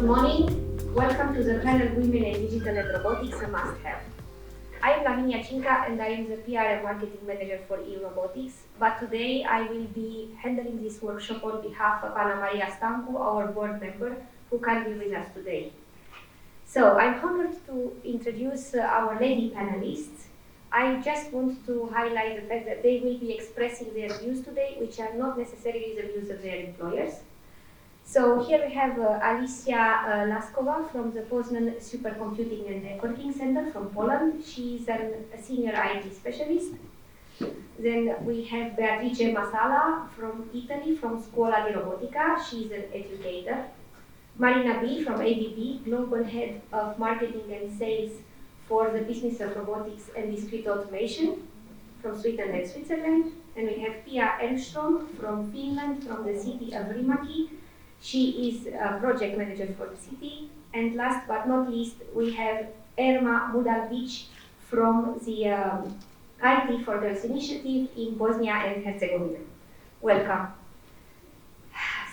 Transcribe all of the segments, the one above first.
morning. Welcome to the panel Women in Digital and Robotics, a must-have. I am Lavinia Cinca and I am the PR and Marketing Manager for euRobotics, but today I will be handling this workshop on behalf of Ana Maria Stancu, our board member, who can't be with us today. So I'm honored to introduce our lady panelists. I just want to highlight the fact that they will be expressing their views today, which are not necessarily the views of their employers. So here we have Alicja Laskowska from the Poznan Supercomputing and Networking Center from Poland. She's a senior IT specialist. Then we have Beatrice Masala from Italy, from Scuola di Robotica. She's an educator. Marina B from ABB, Global Head of Marketing and Sales for the Business of Robotics and Discrete Automation from Sweden and Switzerland. And we have Pia Engström from Finland, from the city of Riihimäki. She is a project manager for the city. And last but not least, we have Erma Mulabdic from the IT for Girls initiative in Bosnia and Herzegovina. Welcome.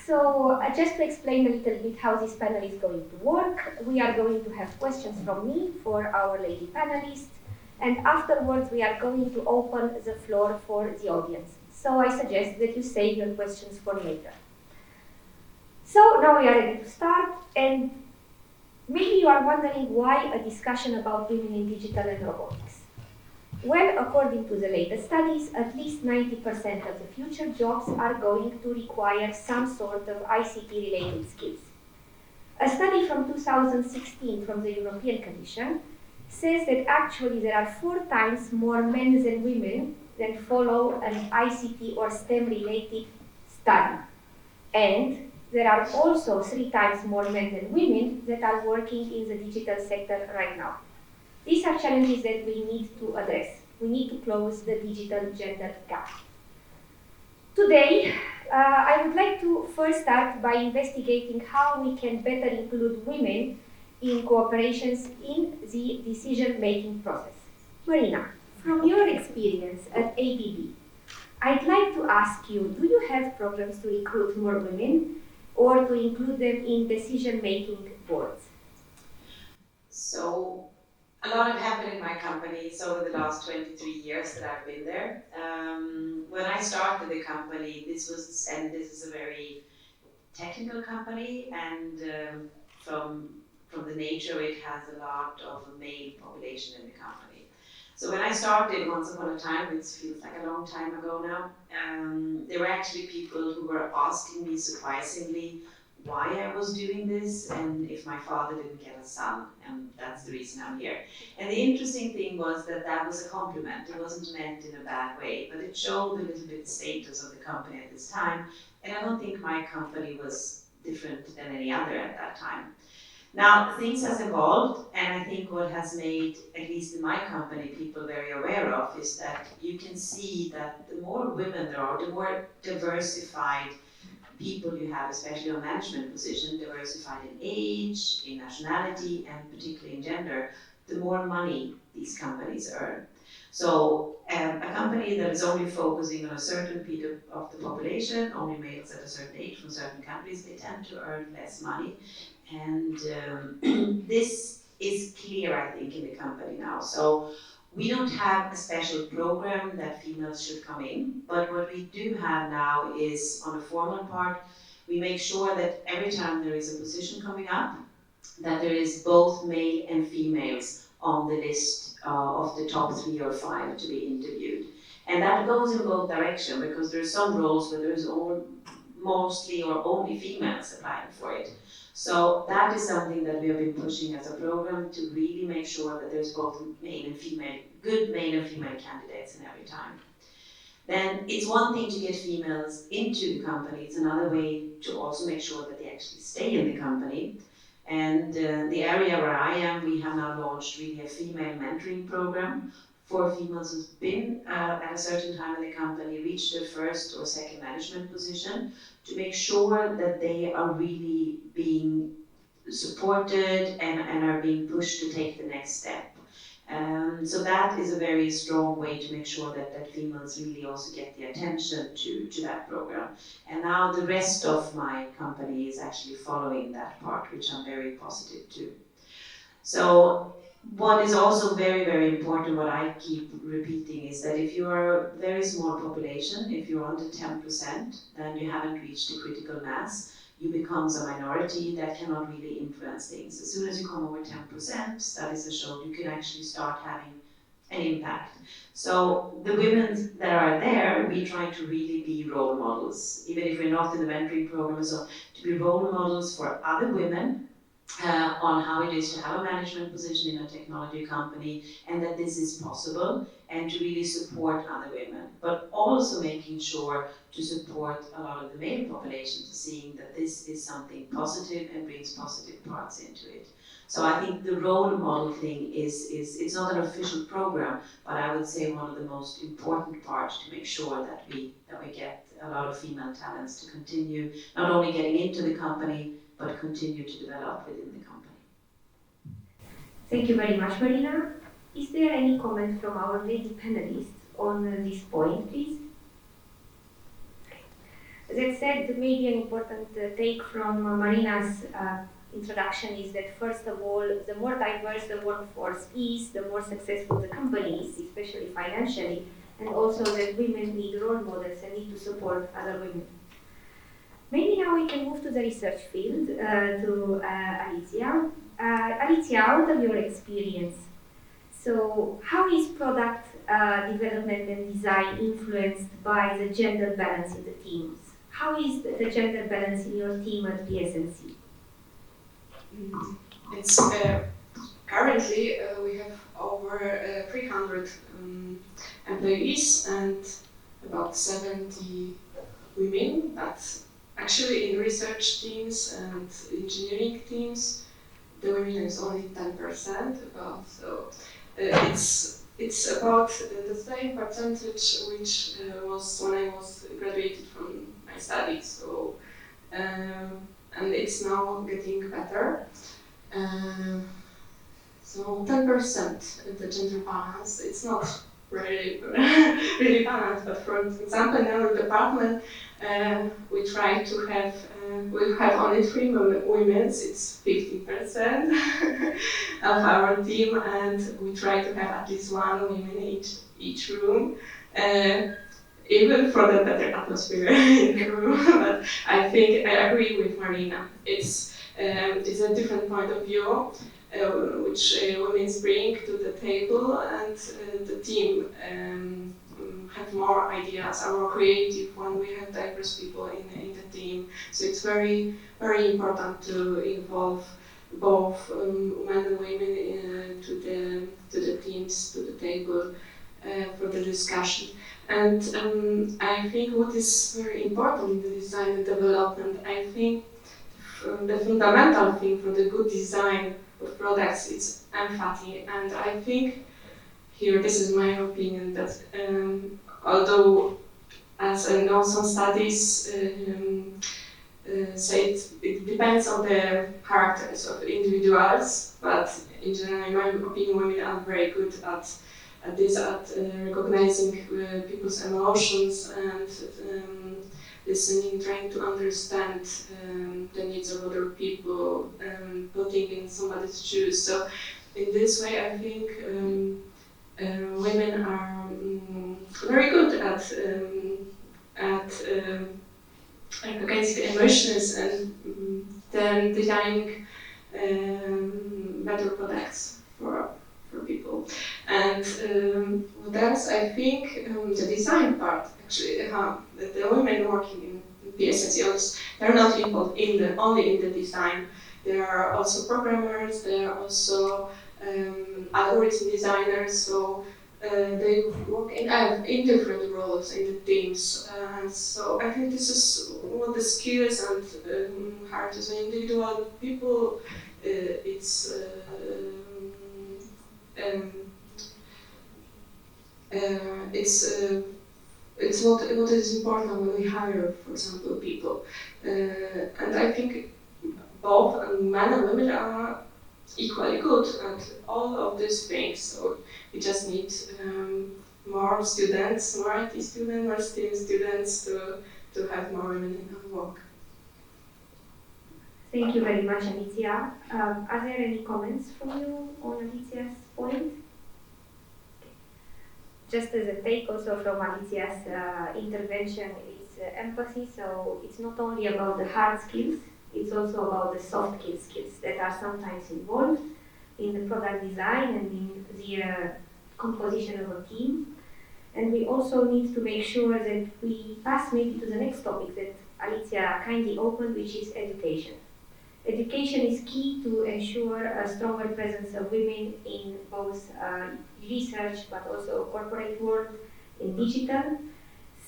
So just to explain a little bit how this panel is going to work, we are going to have questions from me for our lady panelists, and afterwards we are going to open the floor for the audience. So I suggest that you save your questions for later. So now we are ready to start, and maybe you are wondering why a discussion about women in digital and robotics. Well, according to the latest studies, at least 90% of the future jobs are going to require some sort of ICT-related skills. A study from 2016 from the European Commission says that actually there are 4 times more men than women that follow an ICT or STEM-related study. And there are also 3 times more men than women that are working in the digital sector right now. These are challenges that we need to address. We need to close the digital gender gap. Today, I would like to first start by investigating how we can better include women in cooperations in the decision-making process. Marina, from your experience at ABB, I'd like to ask you, do you have programs to recruit more women or to include them in decision-making boards? So, a lot have happened in my company over the last 23 years that I've been there. When I started the company, this is a very technical company, and from the nature, it has a lot of a male population in the company. So when I started once upon a time, it feels like a long time ago now, there were actually people who were asking me surprisingly why I was doing this and if my father didn't get a son, and that's the reason I'm here. And the interesting thing was that that was a compliment. It wasn't meant in a bad way, but it showed a little bit the status of the company at this time, and I don't think my company was different than any other at that time. Now, things has evolved, and I think what has made, at least in my company, people very aware of is that you can see that the more women there are, the more diversified people you have, especially on management position, diversified in age, in nationality, and particularly in gender, the more money these companies earn. So a company that is only focusing on a certain bit of the population, only males at a certain age from certain countries, they tend to earn less money. And this is clear, I think, in the company now. So we don't have a special program that females should come in, but what we do have now is, on a formal part, we make sure that every time there is a position coming up, that there is both male and females on the list of the top 3 or 5 to be interviewed. And that goes in both directions, because there are some roles where there's mostly or only females applying for it. So that is something that we have been pushing as a program to really make sure that there's both male and female, good male and female candidates in every time. Then it's one thing to get females into the company, it's another way to also make sure that they actually stay in the company. And the area where I am, we have now launched really a female mentoring program for females who's been at a certain time in the company, reached their first or second management position, to make sure that they are really being supported and are being pushed to take the next step. So that is a very strong way to make sure that females really also get the attention to that program. And now the rest of my company is actually following that part, which I'm very positive to. So what is also very, very important, what I keep repeating, is that if you are a very small population, if you're under 10%, then you haven't reached a critical mass. You become a minority that cannot really influence things. As soon as you come over 10%, studies have shown you can actually start having an impact. So the women that are there, we try to really be role models, even if we're not in the mentoring program, so to be role models for other women on how it is to have a management position in a technology company, and that this is possible, and to really support other women, but also making sure to support a lot of the male population to seeing that this is something positive and brings positive parts into it. So I think the role model thing is it's not an official program, but I would say one of the most important parts to make sure that we get a lot of female talents to continue not only getting into the company, but continue to develop within the company. Thank you very much, Marina. Is there any comment from our lady panelists on this point, please? That said, maybe an important take from Marina's introduction is that, first of all, the more diverse the workforce is, the more successful the company is, especially financially, and also that women need role models and need to support other women. Maybe now we can move to the research field, to Alicja. Alicja, out of your experience, so how is product development and design influenced by the gender balance in the teams? How is the gender balance in your team at PSNC? It's currently we have over 300 employees and about 70 women. That's actually in research teams and engineering teams. The women is only 10%. So it's about the same percentage which was when I was graduated from my studies. So. And it's now getting better. So 10% the gender balance. It's not really really balanced, but for example, in our department, we try to have we have only 3 women. It's 15% of our team, and we try to have at least 1 woman in each room. Even for the better atmosphere in the room, but I think I agree with Marina. It's a different point of view which women bring to the table, and the team have more ideas, are more creative when we have diverse people in the team. So it's very, very important to involve both men and women to the teams, to the table for the discussion. And I think what is very important in the design and development, I think the fundamental thing for the good design of products is empathy. And I think here, this is my opinion, that although, as I know, some studies say it depends on the characters of individuals, but in general, in my opinion, women are very good at recognizing people's emotions and listening, trying to understand the needs of other people, putting in somebody's shoes. So in this way, I think women are very good at recognizing emotions and then designing better products for people. And what else? I think the design part, actually, the women working in PSNC, they're not involved only in the design. There are also programmers, there are also algorithm designers, so they work in different roles in the teams. So I think this is what the skills and characters of individual people, it's what is important when we hire, for example, people. And I think both men and women are equally good at all of these things. So we just need more students, more IT students, more STEM students to have more women in our work. Thank you very much, Alicja. Are there any comments from you on Alicia's point? Just as a take also from Alicia's intervention is empathy, so it's not only about the hard skills, it's also about the soft skills that are sometimes involved in the product design and in the composition of a team. And we also need to make sure that we pass maybe to the next topic that Alicja kindly opened, which is education. Education is key to ensure a stronger presence of women in both research but also corporate world in digital.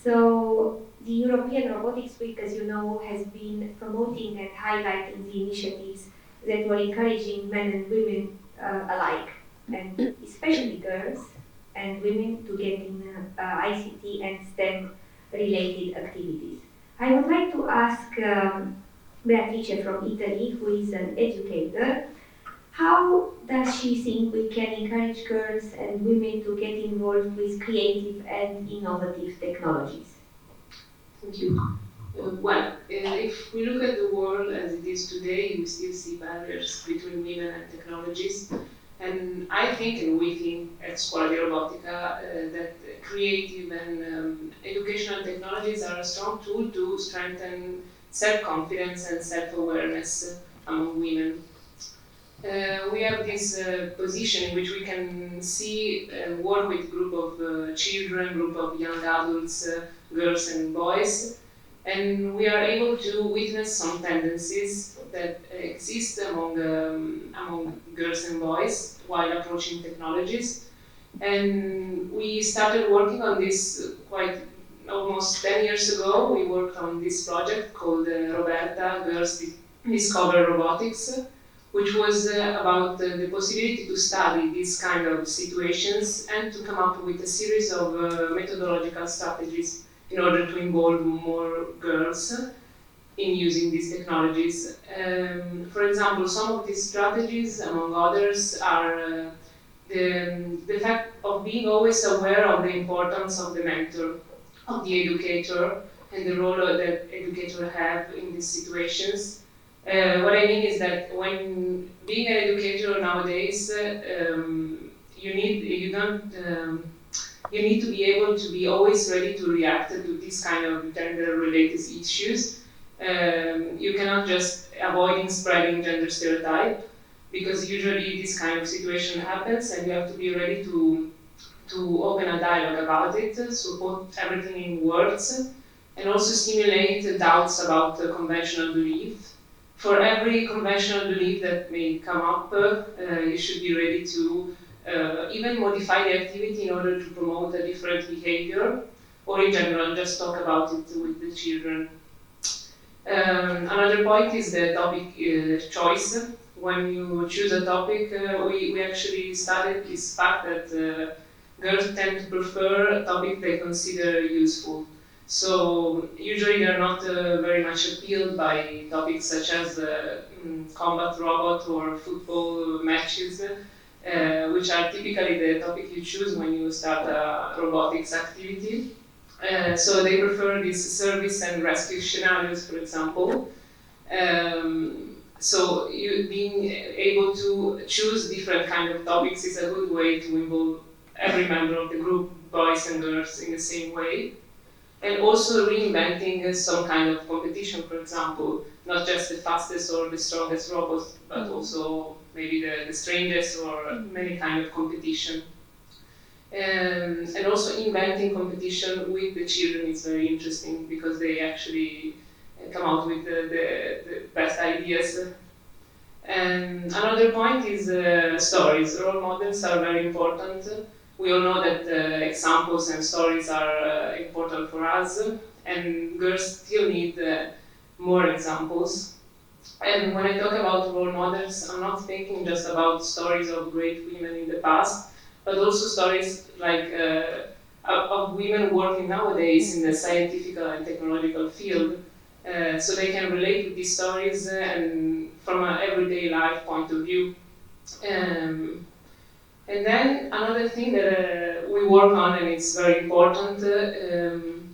So the European Robotics Week, as you know, has been promoting and highlighting the initiatives that were encouraging men and women alike, and especially girls and women to get in ICT and STEM related activities. I would like to ask Beatrice from Italy, who is an educator, how does she think we can encourage girls and women to get involved with creative and innovative technologies? Thank you. If we look at the world as it is today, we still see barriers between women and technologies. And I think, and we think at Scuola di Robotica, that creative and educational technologies are a strong tool to strengthen self-confidence and self-awareness among women. We have this position in which we can see and work with a group of children, group of young adults, girls and boys, and we are able to witness some tendencies that exist among girls and boys while approaching technologies. And we started working on this quite almost 10 years ago. We worked on this project called Roberta, Girls Discover Robotics, which was about the possibility to study these kind of situations and to come up with a series of methodological strategies in order to involve more girls in using these technologies. For example, some of these strategies, among others, are the fact of being always aware of the importance of the mentor, of the educator, and the role that educators have in these situations. What I mean is that when being an educator nowadays, you need to be able to be always ready to react to these kind of gender-related issues. You cannot just avoid spreading gender stereotype, because usually this kind of situation happens, and you have to be ready to open a dialogue about it, so put everything in words, and also stimulate doubts about conventional belief. For every conventional belief that may come up, you should be ready to even modify the activity in order to promote a different behavior, or in general, just talk about it with the children. Another point is the topic choice. When you choose a topic, we actually studied this fact that girls tend to prefer topics they consider useful. So usually they're not very much appealed by topics such as combat robot or football matches, which are typically the topic you choose when you start a robotics activity. So they prefer these service and rescue scenarios, for example. So you being able to choose different kind of topics is a good way to involve every member of the group, boys and girls, in the same way. And also reinventing some kind of competition, for example, not just the fastest or the strongest robot, but also maybe the strangest or many kind of competition. And also inventing competition with the children is very interesting, because they actually come out with the best ideas. And another point is stories. Role models are very important. We all know that examples and stories are important for us, and girls still need more examples. And when I talk about role models, I'm not thinking just about stories of great women in the past, but also stories like of women working nowadays in the scientific and technological field, so they can relate with these stories and from an everyday life point of view. And then another thing that we work on, and it's very important,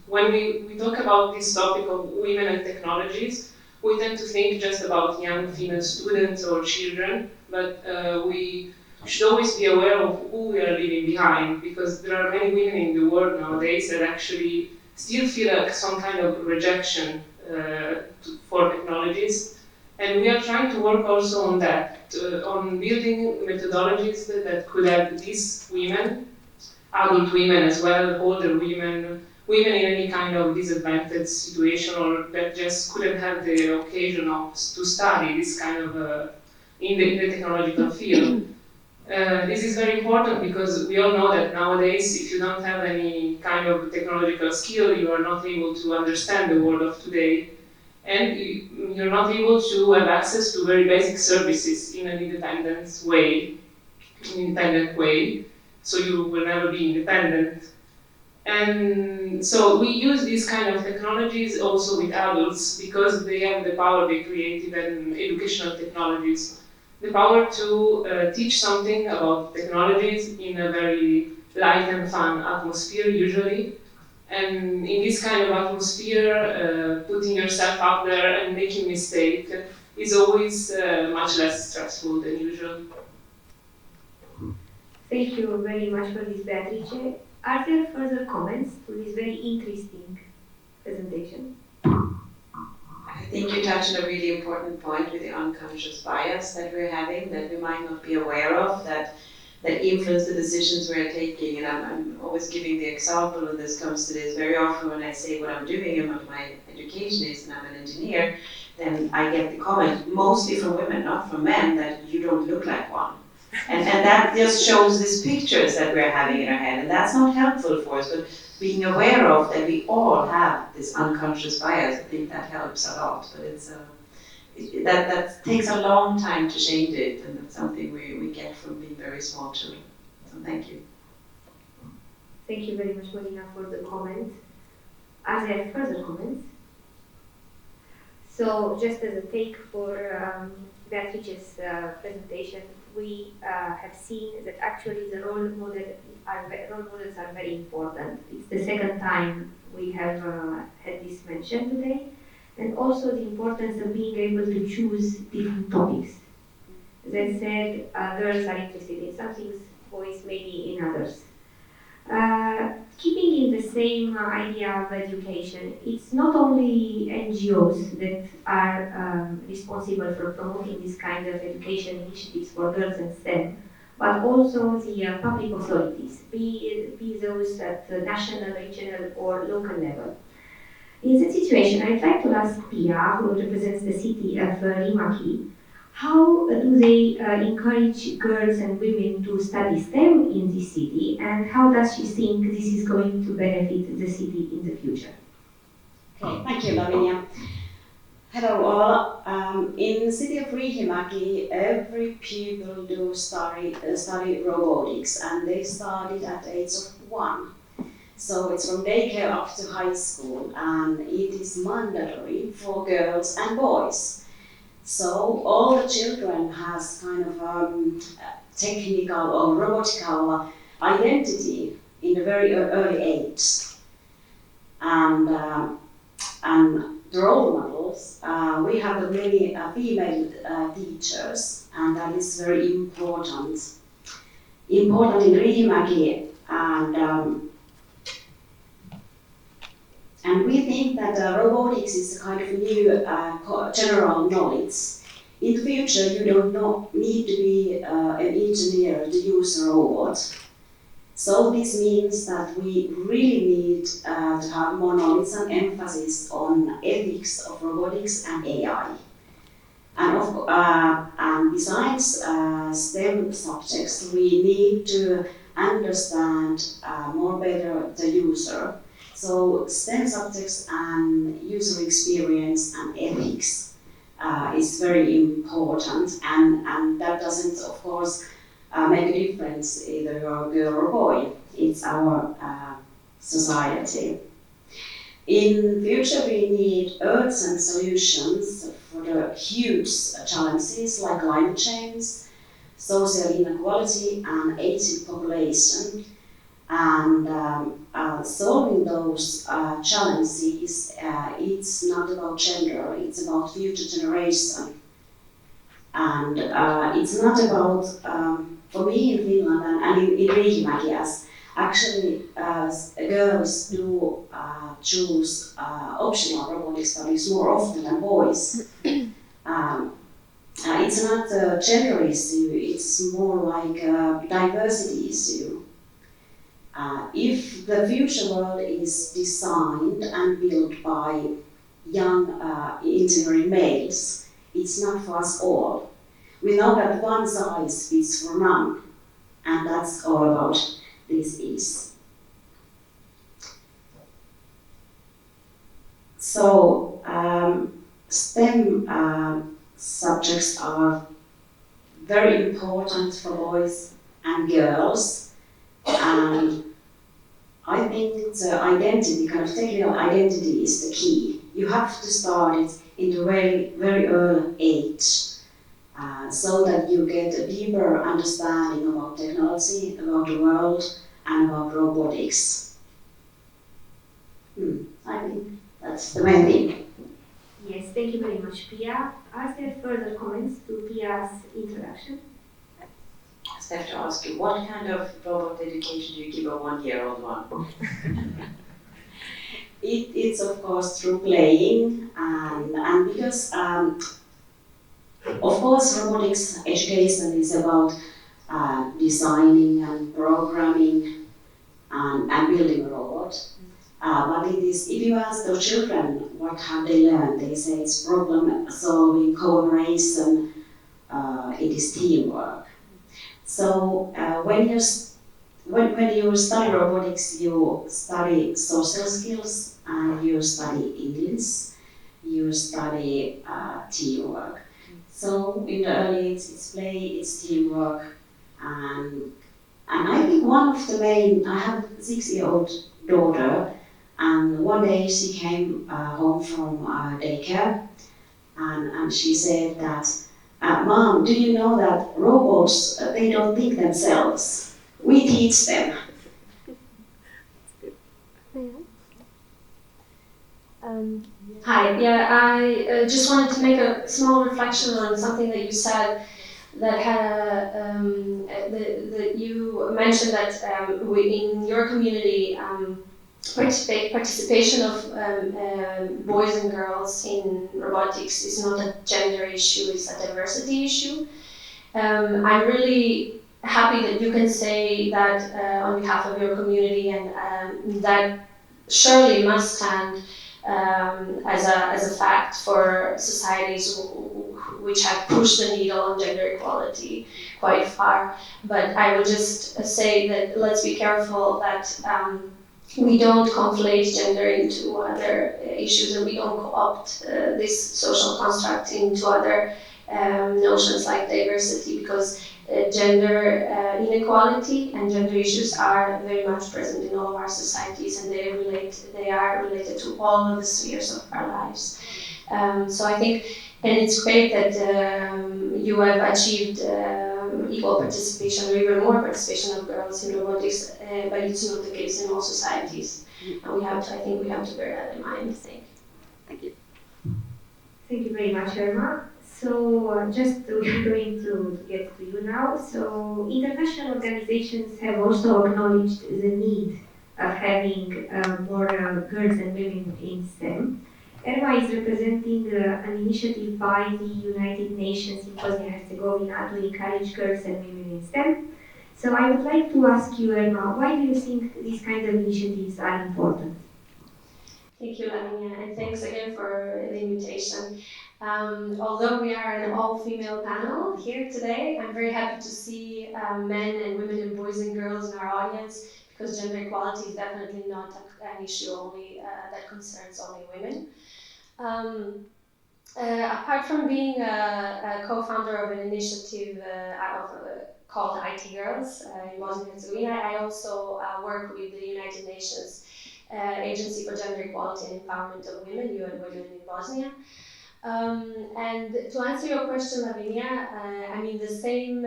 when we talk about this topic of women and technologies, we tend to think just about young female students or children, but we should always be aware of who we are leaving behind, because there are many women in the world nowadays that actually still feel like some kind of rejection for technologies. And we are trying to work also on that, on building methodologies that could help these women, adult women as well, older women, women in any kind of disadvantaged situation or that just couldn't have the occasion to study this kind of in the technological field. This is very important because we all know that nowadays, if you don't have any kind of technological skill, you are not able to understand the world of today. And you're not able to have access to very basic services in an independent way, so you will never be independent. And so we use these kind of technologies also with adults because they have the power, the creative and educational technologies, the power to teach something about technologies in a very light and fun atmosphere usually. And in this kind of atmosphere, putting yourself out there and making mistakes is always much less stressful than usual. Thank you very much for this, Beatrice. Are there further comments to this very interesting presentation? I think you touched on a really important point with the unconscious bias that we're having, that we might not be aware of, that influence the decisions we're taking. And I'm always giving the example, and this comes to this very often when I say what I'm doing and what my education is, and I'm an engineer, then I get the comment, mostly from women, not from men, that you don't look like one. And that just shows these pictures that we're having in our head, and that's not helpful for us, but being aware of that we all have this unconscious bias, I think that helps a lot. But it's that takes a long time to change it, and that's something we get from being very small children. So thank you. Thank you very much, Marina, for the comment. Are there further comments? So just as a take for Beatrice's presentation, we have seen that actually the role models are very important. It's the second time we have had this mentioned today. And also the importance of being able to choose different topics. As I said, girls are interested in some things, boys maybe in others. Keeping in the same idea of education, it's not only NGOs that are responsible for promoting this kind of education initiatives for girls and STEM, but also the public authorities, be those at the national, regional, or local level. In that situation, I'd like to ask Pia, who represents the city of Riihimäki, how do they encourage girls and women to study STEM in this city, and how does she think this is going to benefit the city in the future? Okay, thank you, Lavinia. Hello all. In the city of Riihimäki, every pupil do study robotics, and they started at the age of 1. So it's from daycare up to high school, and it is mandatory for girls and boys. So all the children has kind of technical or robotical identity in a very early age. And the role models, we have the many female teachers, and that is very important. Important in Riihimäki, and we think that robotics is a kind of new general knowledge. In the future, you don't need to be an engineer to use a robot. So this means that we really need to have more knowledge and emphasis on ethics of robotics and AI. And besides STEM subjects, we need to understand more better the user. So STEM subjects and user experience and ethics is very important, and that doesn't, of course, make a difference either you're a girl or boy. It's our society. In future, we need urgent solutions for the huge challenges like climate change, social inequality and aging population. And solving those challenges, it's not about gender, it's about future generation. And it's not about, for me in Finland and in Riihimäki, as actually girls do choose optional robotics studies more often than boys. It's not a gender issue, it's more like a diversity issue. If the future world is designed and built by young engineering males, it's not for us all. We know that one size fits for none, and that's all about this is. So, STEM subjects are very important for boys and girls, and I think the identity, kind of technical identity, is the key. You have to start it in the very, very early age, so that you get a deeper understanding about technology, about the world, and about robotics. I think that's the main thing. Yes, thank you very much, Pia. Are there further comments to Pia's introduction? I just have to ask you, what kind of robot education do you give a 1-year-old one? It's of course through playing, and because of course robotics education is about designing and programming and building a robot. But it is, if you ask the children what have they learned, they say it's problem solving, cooperation, it is teamwork. So when you study robotics, you study social skills, and you study English, you study teamwork. So in the early age, it's play, it's teamwork, and I think one of the main, I have a 6-year-old daughter, and one day she came home from daycare, and she said that, Mom, do you know that robots, they don't think themselves, we teach them. Hi, yeah, I just wanted to make a small reflection on something that you said, that that you mentioned that in your community, participation of boys and girls in robotics is not a gender issue, it's a diversity issue. I'm really happy that you can say that on behalf of your community, and that surely must stand as a fact for societies which have pushed the needle on gender equality quite far. But I would just say that let's be careful that we don't conflate gender into other issues, and we don't co-opt this social construct into other notions like diversity, because gender inequality and gender issues are very much present in all of our societies, and they are related to all of the spheres of our lives. So I think, and it's great that you have achieved equal participation, or even more participation of girls in robotics, but it's not the case in all societies. And I think we have to bear that in mind. Thank you. Thank you very much, Erma. So we're going to get to you now. So international organizations have also acknowledged the need of having more girls and women in STEM. Erma is representing an initiative by the United Nations in Bosnia and Herzegovina to encourage girls and women in STEM. So I would like to ask you, Erma, why do you think these kind of initiatives are important? Thank you, Lavinia, and thanks again for the invitation. Although we are an all-female panel here today, I'm very happy to see men and women and boys and girls in our audience, because gender equality is definitely not an issue only that concerns only women. Apart from being a co-founder of an initiative called IT Girls in Bosnia and Herzegovina, I also work with the United Nations Agency for Gender Equality and Empowerment of Women, UN Women in Bosnia. And to answer your question, Lavinia, I mean the same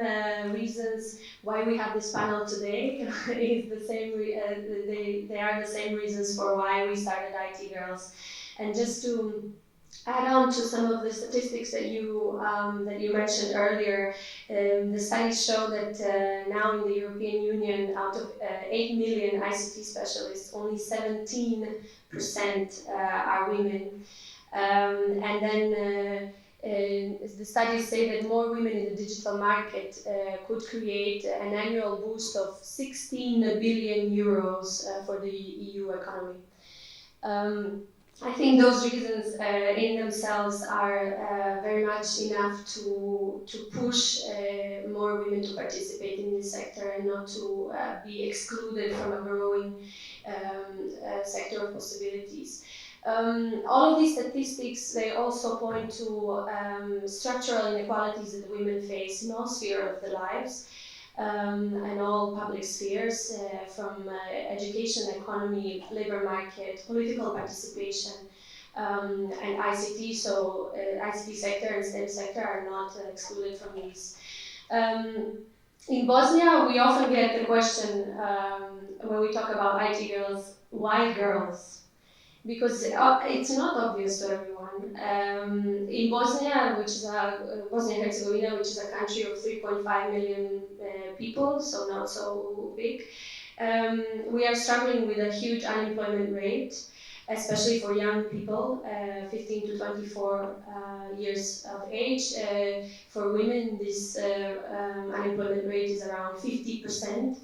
reasons why we have this panel today is the same. They are the same reasons for why we started IT Girls. And just to add on to some of the statistics that you mentioned earlier, the studies show that now in the European Union, out of 8 million ICT specialists, only 17% are women. And then the studies say that more women in the digital market could create an annual boost of 16 billion euros for the EU economy. I think those reasons in themselves are very much enough to push more women to participate in this sector and not to be excluded from a growing sector of possibilities. All of these statistics, they also point to structural inequalities that women face in all spheres of their lives and all public spheres, from education, economy, labor market, political participation, and ICT. So ICT sector and STEM sector are not excluded from these. In Bosnia, we often get the question when we talk about IT girls, why girls? Because it's not obvious to everyone. In Bosnia, Bosnia and Herzegovina, which is a country of 3.5 million people, so not so big, we are struggling with a huge unemployment rate, especially for young people, 15 to 24 years of age. For women, this unemployment rate is around 50%.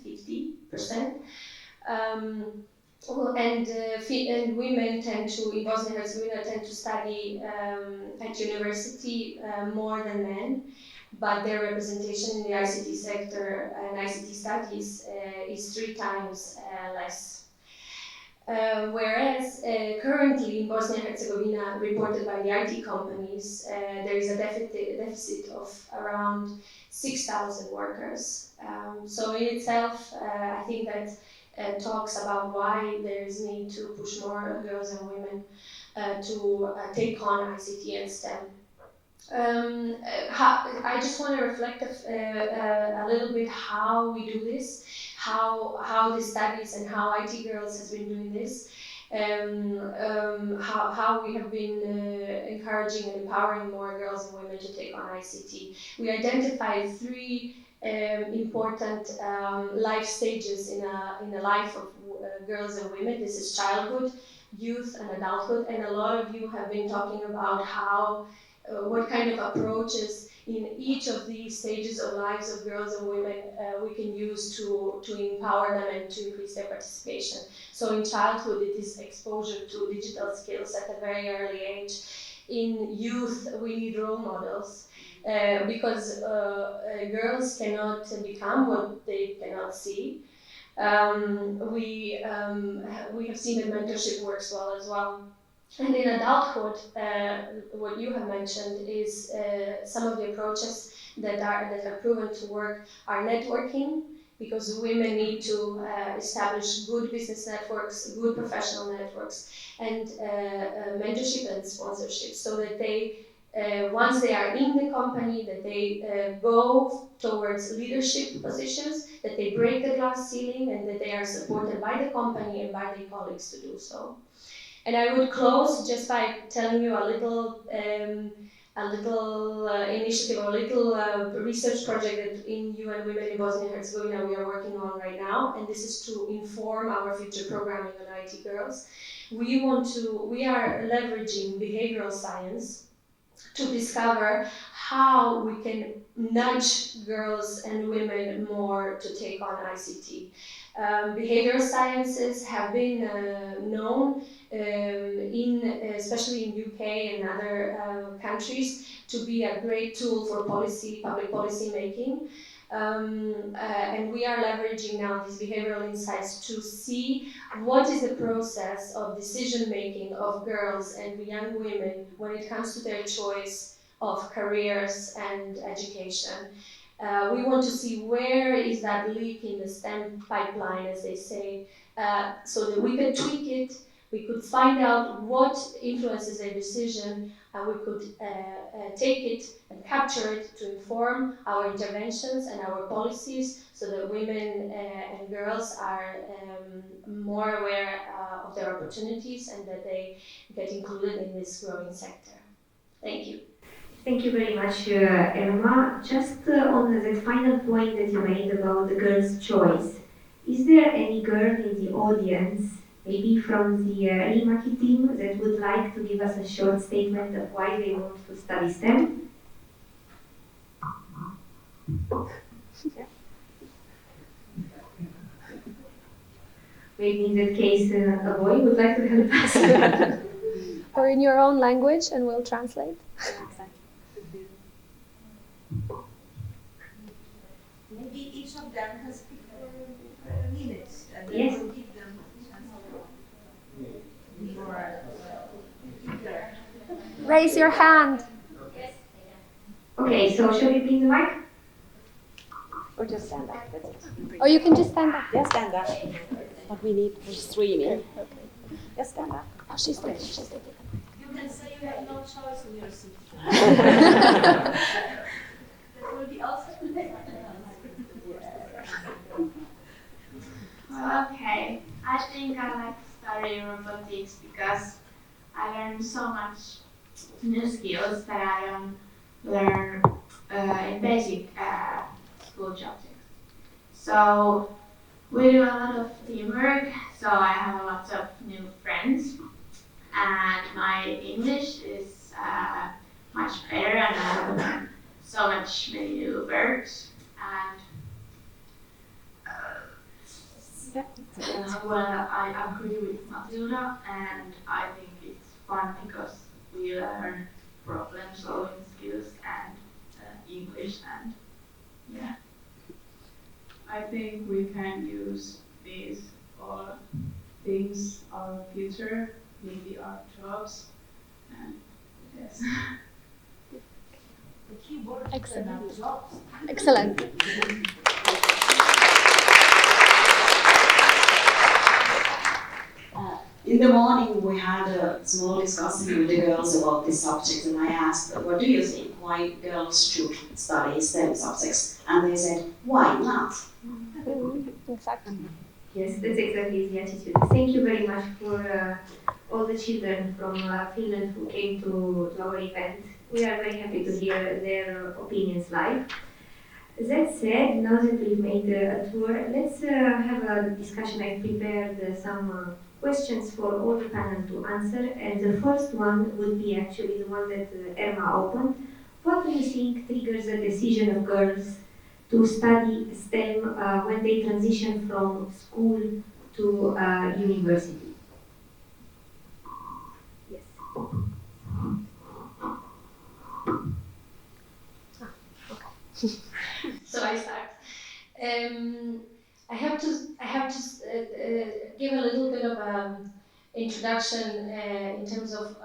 And women tend to, in Bosnia and Herzegovina, tend to study at university more than men, but their representation in the ICT sector and ICT studies is 3 times less. Whereas currently in Bosnia and Herzegovina, reported by the IT companies, there is a deficit of around 6,000 workers. So in itself, I think that talks about why there is need to push more girls and women to take on ICT and STEM. I just want to reflect a little bit how we do this, how the studies and how IT Girls has been doing this, how we have been encouraging and empowering more girls and women to take on ICT. We identified 3 important life stages in a life of girls and women. This is childhood, youth, and adulthood. And a lot of you have been talking about how, what kind of approaches in each of these stages of lives of girls and women we can use to empower them and to increase their participation. So in childhood, it is exposure to digital skills at a very early age. In youth, we need role models. Because girls cannot become what they cannot see. We have seen that mentorship works well as well. And in adulthood, what you have mentioned is some of the approaches that have proven to work are networking, because women need to establish good business networks, good professional networks, and mentorship and sponsorship, so that they once they are in the company, that they go towards leadership positions, that they break the glass ceiling, and that they are supported by the company and by their colleagues to do so. And I would close just by telling you a little initiative, or a little research project that in UN Women in Bosnia and Herzegovina we are working on right now, and this is to inform our future programming on IT Girls. We are leveraging behavioral science to discover how we can nudge girls and women more to take on ICT. Behavioral sciences have been known, especially in UK and other countries, to be a great tool for public policy making. And we are leveraging now these behavioral insights to see what is the process of decision making of girls and young women when it comes to their choice of careers and education. We want to see where is that leak in the STEM pipeline, as they say, so that we can tweak it we could find out what influences their decision, and we could take it and capture it to inform our interventions and our policies, so that women and girls are more aware of their opportunities and that they get included in this growing sector. Thank you. Thank you very much, Erma. Just on the final point that you made about the girl's choice, is there any girl in the audience, maybe from the Riihimäki team, that would like to give us a short statement of why they want to study STEM? Maybe in that case, a boy would like to help us. Or in your own language, and we'll translate. Maybe each of them has speak for a minute, and then Yes. we'll give them a chance for Raise your hand. Okay, so shall we bring the mic? Or just stand up. That's it. Or you can just stand up. Just stand up. What we need for streaming. Just stand up. Oh, she's there. She's there. You can say you have no choice in your seat. That will be also. Okay, I think I like to study robotics because I learned so much new skills that I don't learn in basic school subjects. So we do a lot of teamwork, so I have lots of new friends, and my English is much better, and I have learned so many new words. And well, I agree with Matilda, and I think it's fun because we learn problem-solving skills and English, and yeah. I think we can use these all things our future, maybe our jobs, and yes. The key word is Excellent. jobs. Excellent. In the morning, we had a small discussion with the girls about this subject, and I asked, what do you think? Why girls should study STEM subjects? And they said, why not? Exactly. Yes, that's exactly the attitude. Thank you very much for all the children from Finland who came to our event. We are very happy to hear their opinions live. That said, now that we've made a tour, let's have a discussion. I've prepared some questions for all the panel to answer, and the first one would be actually the one that Erma opened. What do you think triggers the decision of girls to study STEM when they transition from school to university? Yes. So I start. I have to give a little bit of introduction in terms of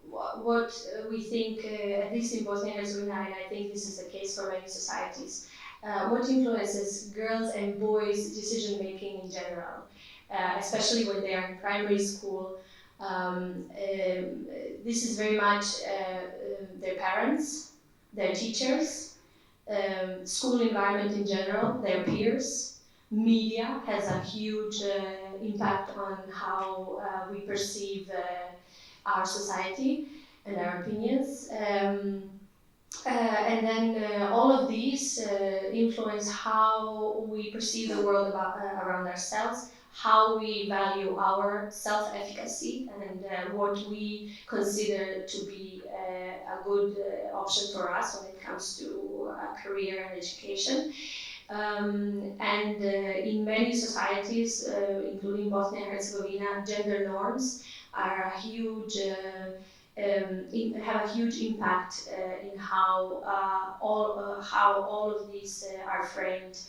what we think, at least in Bosnia and Herzegovina, and I think this is the case for many societies, what influences girls and boys' decision making in general, especially when they are in primary school. This is very much their parents, their teachers, school environment in general, their peers. Media has a huge impact on how we perceive our society and our opinions. And then all of these influence how we perceive the world around ourselves, how we value our self-efficacy, and what we consider to be a good option for us when it comes to career and education. In many societies, including Bosnia and Herzegovina, gender norms are a huge have a huge impact in how all of these are framed,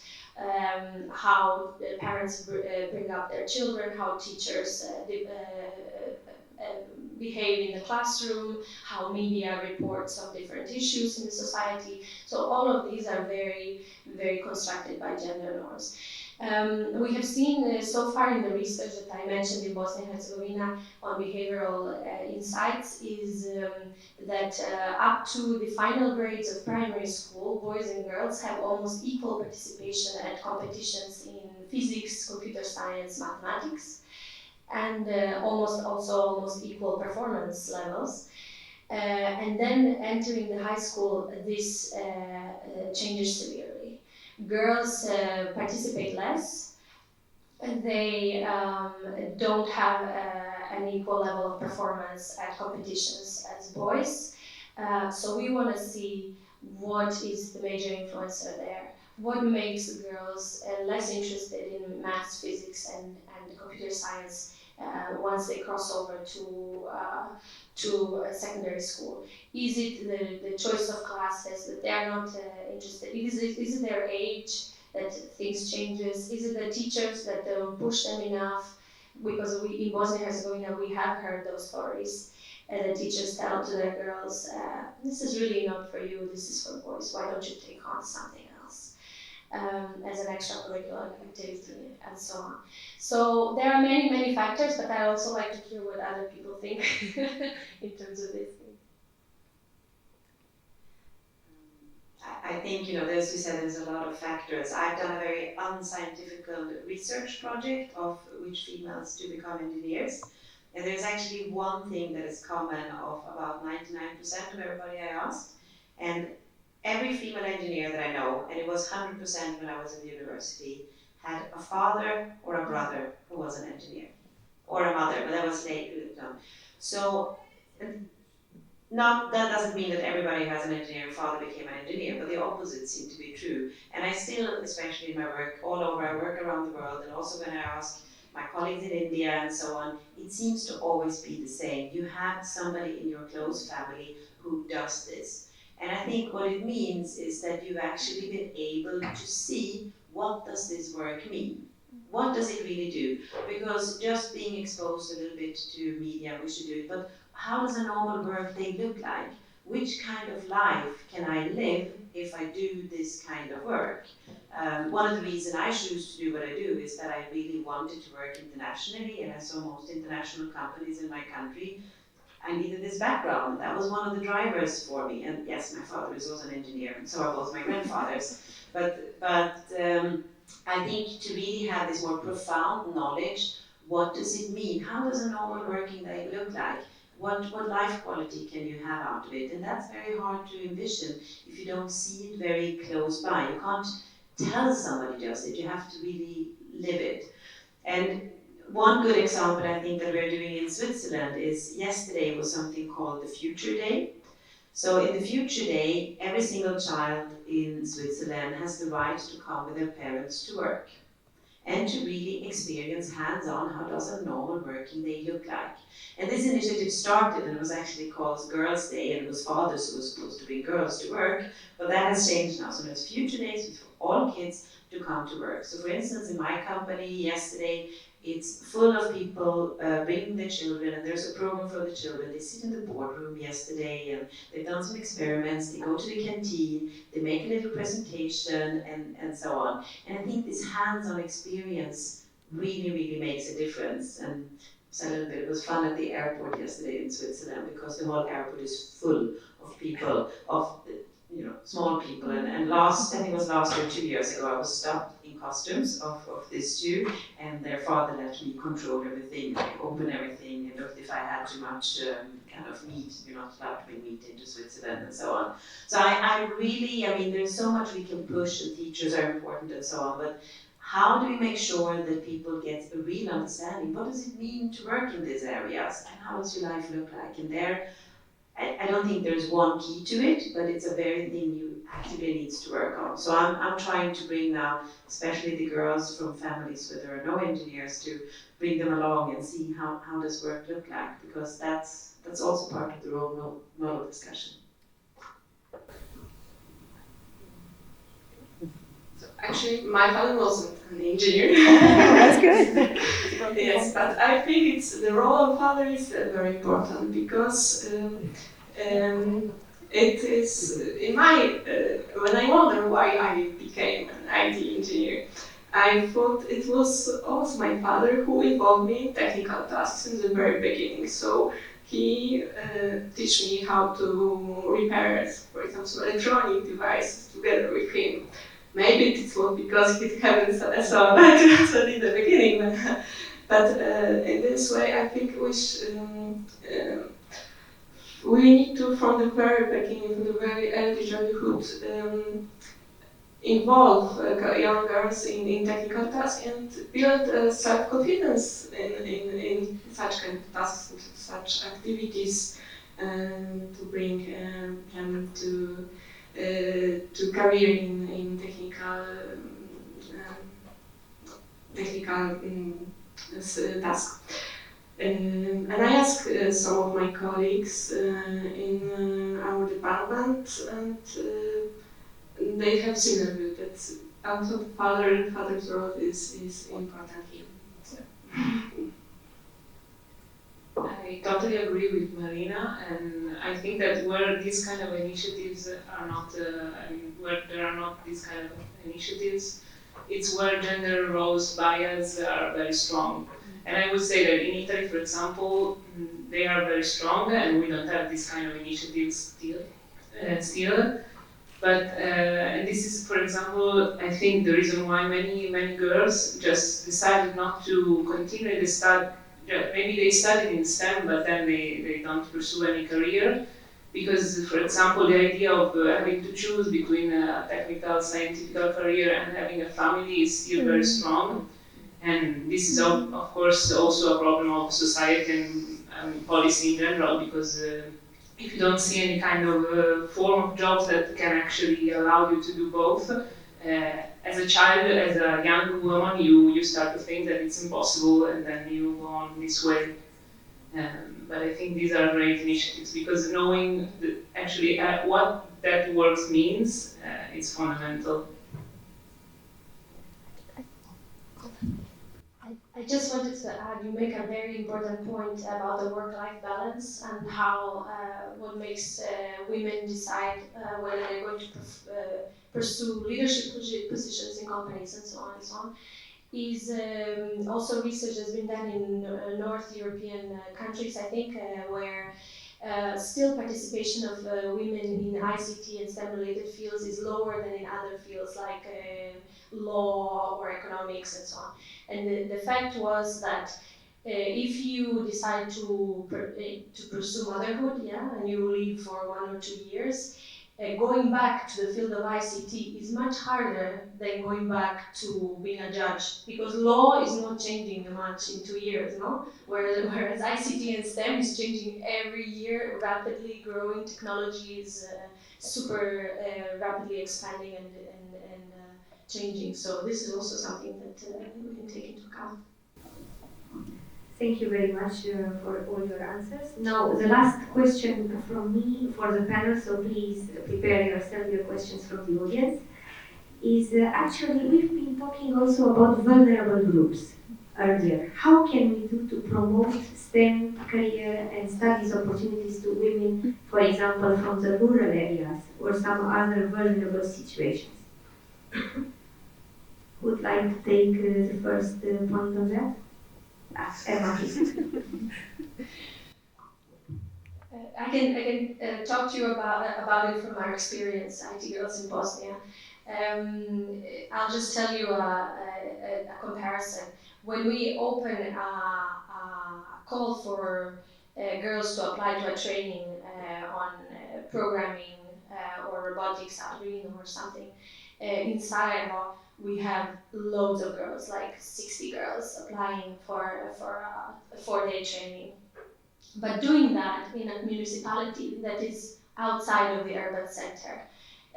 how the parents bring up their children, how teachers behave in the classroom, how media reports on different issues in the society. So all of these are very, very constructed by gender norms. We have seen so far in the research that I mentioned in Bosnia and Herzegovina on behavioral insights is that up to the final grades of primary school, boys and girls have almost equal participation at competitions in physics, computer science, mathematics, and almost equal performance levels. And then entering the high school, this changes severely. Girls participate less, and they don't have an equal level of performance at competitions as boys. So we want to see what is the major influencer there. What makes girls less interested in maths, physics, and computer science once they cross over to secondary school? Is it the choice of classes that they are not interested? Is it their age that things changes? Is it the teachers that don't push them enough? Because in Bosnia and Herzegovina we have heard those stories. And the teachers tell to their girls, this is really not for you, this is for boys, why don't you take on something else as an extracurricular activity, and so on. So there are many, many factors, but I also like to hear what other people think in terms of this. I think, as you said, there's a lot of factors. I've done a very unscientific research project of which females do become engineers. And there's actually one thing that is common of about 99% of everybody I asked. And every female engineer that I know, and it was 100% when I was in university, had a father or a brother who was an engineer. Or a mother, but that was later. So that doesn't mean that everybody who has an engineering father became an engineer, but the opposite seemed to be true. And I still, especially in my work all over, I work around the world, and also when I ask my colleagues in India and so on, it seems to always be the same. You have somebody in your close family who does this. And I think what it means is that you've actually been able to see what does this work mean? What does it really do? Because just being exposed a little bit to media, we should do it, but how does a normal work day look like? Which kind of life can I live if I do this kind of work? One of the reasons I choose to do what I do is that I really wanted to work internationally, and I saw most international companies in my country. I needed this background. That was one of the drivers for me. And yes, my father is also an engineer, and so are both my grandfathers. But I think to really have this more profound knowledge, what does it mean? How does a normal working day look like? What life quality can you have out of it? And that's very hard to envision if you don't see it very close by. You can't tell somebody does it. You have to really live it. And one good example I think that we're doing in Switzerland is yesterday was something called the Future Day. So in the Future Day, every single child in Switzerland has the right to come with their parents to work and to really experience hands-on how does a normal working day look like. And this initiative started, and it was actually called Girls' Day, and it was fathers who were supposed to bring girls to work, but that has changed now. So there's Future Days for all kids to come to work. So for instance, in my company yesterday, it's full of people bringing their children, and there's a program for the children. They sit in the boardroom yesterday, and they've done some experiments. They go to the canteen, they make a little presentation, and so on. And I think this hands-on experience really, really makes a difference. And so a little bit, it was fun at the airport yesterday in Switzerland because the whole airport is full of people, of small people. And I think it was last year, 2 years ago, I was stopped in customs of this Jew, and their father let me control everything, open everything, and looked if I had too much kind of meat. You're not allowed to bring meat into Switzerland, and so on. So I really, there's so much we can push, and teachers are important and so on, but how do we make sure that people get a real understanding? What does it mean to work in these areas? And how does your life look like? And there, I don't think there's one key to it, but it's a very thing you actively needs to work on. So I'm trying to bring now, especially the girls from families where there are no engineers, to bring them along and see how does work look like, because that's also part of the role model discussion. Actually, my father wasn't an engineer. That's good. Yes, but I think the role of father is very important because it is in my when I wonder why I became an IT engineer, I thought it was also my father who involved me in technical tasks in the very beginning. So he teach me how to repair, for example, electronic devices together with him. Maybe it was because he hadn't said so in the beginning, but in this way, I think we need to, from the very beginning, from the very early childhood, involve young girls in technical tasks and build self-confidence in such kind of tasks, such activities, to bring them to career in technical tasks. And I asked some of my colleagues in our department, and they have similar view that also father's role is important here. So. I totally agree with Marina, and I think that where these kind of initiatives are not, where there are not these kind of initiatives, it's where gender roles bias are very strong. And I would say that in Italy, for example, they are very strong, and we don't have this kind of initiatives still. But and this is, for example, I think the reason why many girls just decided not to continue the study. Maybe they studied in STEM, but then they don't pursue any career. Because, for example, the idea of having to choose between a technical, scientific career and having a family is still very strong. And this is, of course, also a problem of society and policy in general, because if you don't see any kind of form of jobs that can actually allow you to do both, as a child, as a young woman, you start to think that it's impossible, and then you go on this way. But I think these are great initiatives, because knowing actually what that work means is fundamental. I just wanted to add, you make a very important point about the work-life balance and how what makes women decide whether they're going to pursue leadership positions in companies and so on and so on. Is also research has been done in North European countries, I think, where still participation of women in ICT and STEM-related fields is lower than in other fields like law or economics and so on. And the fact was that if you decide to pursue motherhood, yeah, and you leave for 1 or 2 years, going back to the field of ICT is much harder than going back to being a judge, because law is not changing much in 2 years, no? Whereas ICT and STEM is changing every year, rapidly growing. Technology is super rapidly expanding and changing. So this is also something that we can take into account. Thank you very much for all your answers. Now, the last question from me for the panel, so please prepare yourself, your questions from the audience, is actually we've been talking also about vulnerable groups earlier. How can we do to promote STEM career and studies opportunities to women, for example, from the rural areas or some other vulnerable situations? Would like to take the first point on that? Erma, please. I can talk to you about it from our experience, IT girls in Bosnia. I'll just tell you a comparison. When we open a call for girls to apply to a training on programming or robotics at Riihimäki or something, in Sarajevo, we have loads of girls, like 60 girls applying for a 4-day training. But doing that in a municipality that is outside of the urban center,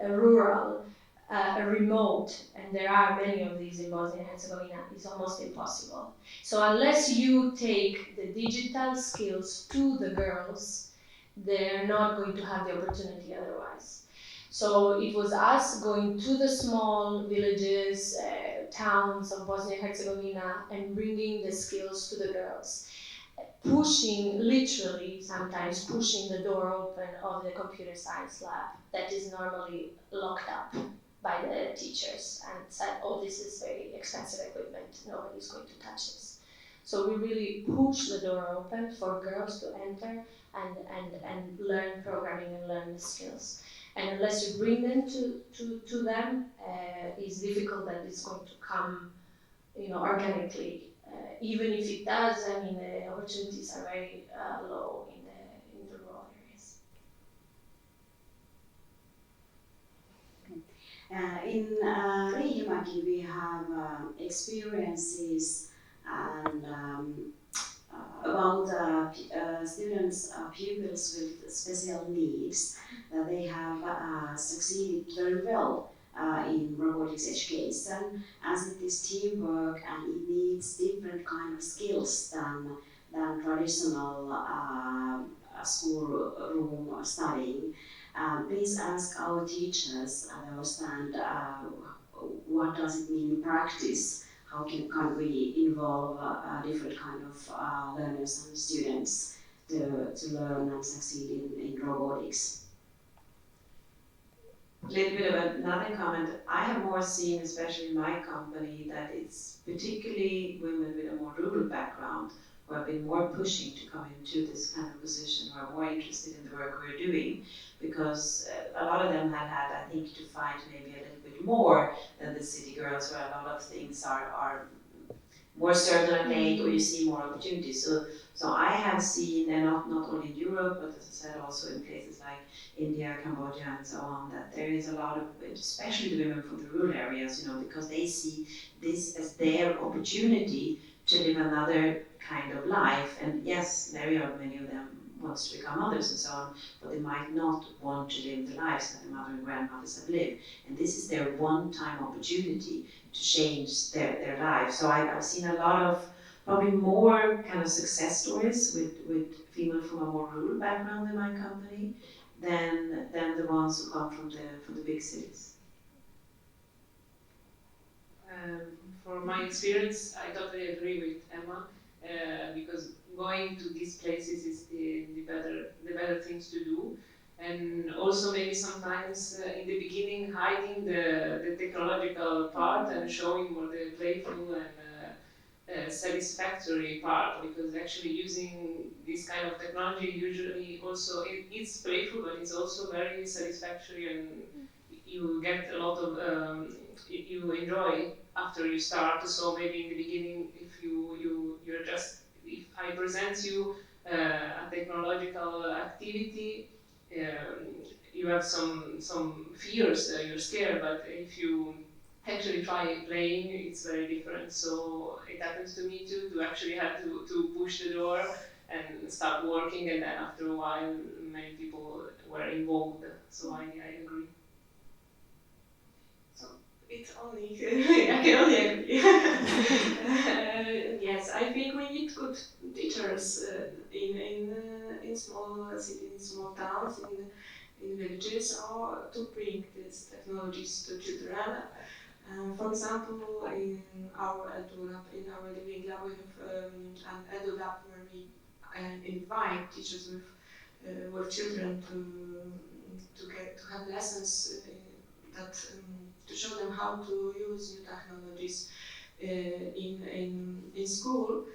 rural, remote, and there are many of these in Bosnia and Herzegovina, is almost impossible. So unless you take the digital skills to the girls, they're not going to have the opportunity otherwise. So it was us going to the small villages, towns of Bosnia and Herzegovina, and bringing the skills to the girls. Pushing, literally sometimes pushing the door open of the computer science lab that is normally locked up by the teachers and said, oh, this is very expensive equipment, nobody's going to touch this. So we really push the door open for girls to enter and learn programming and learn the skills. And unless you bring them to them, it's difficult that it's going to come, organically. Even if it does, I mean, the opportunities are very low in the rural areas. In Riihimäki, we have experiences and about students, pupils with special needs, that they have succeeded very well in robotics education, as it is teamwork and it needs different kind of skills than traditional schoolroom studying. Please ask our teachers and understand what does it mean in practice. How can we involve different kind of learners and students to learn and succeed in robotics? A little bit of another comment. I have more seen, especially in my company, that it's particularly women with a more rural background who have been more pushing to come into this kind of position, who are more interested in the work we're doing, because a lot of them had, I think, to fight maybe a little bit more than the city girls, where a lot of things are more certain at late, or you see more opportunities. So I have seen, and not only in Europe, but as I said, also in places like India, Cambodia, and so on, that there is a lot of, especially the women from the rural areas, because they see this as their opportunity to live another kind of life. And yes, very many of them wants to become mothers and so on, but they might not want to live the lives that their mother and grandmothers have lived. And this is their one-time opportunity to change their lives. So I've seen a lot of, probably more kind of success stories with female from a more rural background in my company than the ones who come from the big cities. For my experience, I totally agree with Erma, because going to these places is the better things to do, and also maybe sometimes in the beginning hiding the technological part and showing more the playful and satisfactory part, because actually using this kind of technology usually also it's playful, but it's also very satisfactory, and you get a lot of you enjoy after you start. So maybe in the beginning, if you're just, if I present you a technological activity, you have some fears, you're scared, but if you actually try playing, it's very different. So it happens to me too, to actually have to push the door and start working, and then after a while many people were involved. So I agree. It's only, I can only agree. Yes, I think we need good teachers in small cities, in small towns, in villages, or to bring these technologies to children. For example, in our Edu lab, in our living lab, we have an Edu lab where we invite teachers with children to have lessons to show them how to use new technologies in school.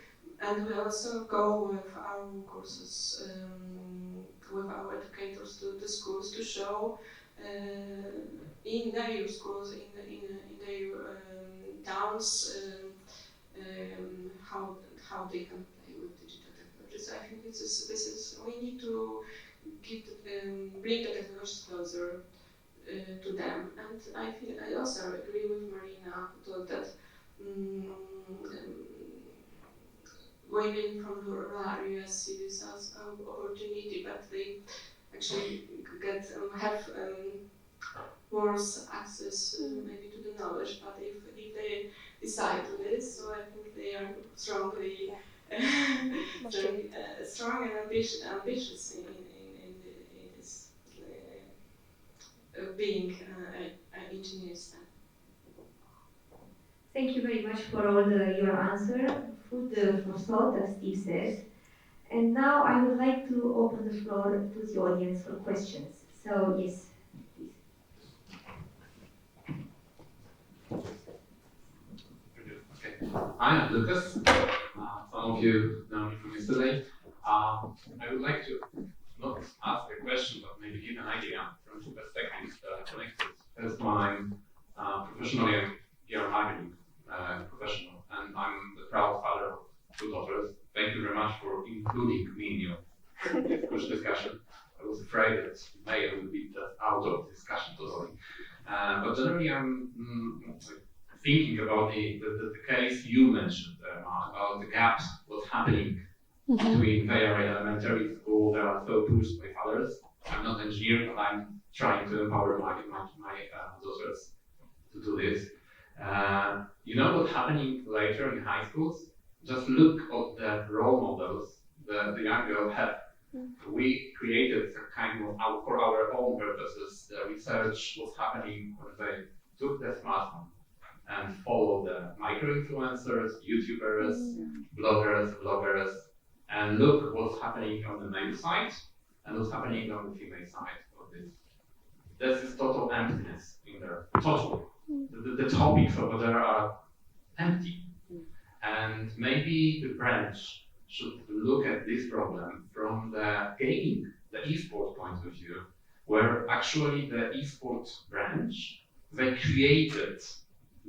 And we also go with our courses, with our educators to the schools to show in their schools, in their towns, how they can play with digital technologies. So I think this is we need to bring the technologies closer to them. And I also agree with Marina, who told that women from rural areas see this as an opportunity, but they actually have worse access maybe to the knowledge. But if they decide to this, so I think they are strongly strong and ambitious in this being engineers. Thank you very much for all your answer. Food for thought, as Steve says. And now I would like to open the floor to the audience for questions. So yes, please. I'm Lucas. Some of you know me from yesterday. I would like to not ask a question, but maybe give an idea from two perspectives connected. First one, I'm professionally a PR marketing professional, and I'm the proud father of two daughters. Thank you very much for including me in your push discussion. I was afraid that May would be just out of discussion totally. But generally, I'm thinking about the case you mentioned, about the gaps, what's happening between very elementary school that are so pushed by fathers. I'm not an engineer, but I'm trying to empower my daughters to do this. You know what's happening later in high schools? Just look at the role models the young girls have. We created a kind of, for our own purposes, the research what's happening when they took the smartphone and follow the micro-influencers, YouTubers, bloggers, and look what's happening on the male side and what's happening on the female side of this. There's this total emptiness in there, total. The topics over there are empty. And maybe the branch should look at this problem from the gaming, the esports point of view, where actually the esports branch, they created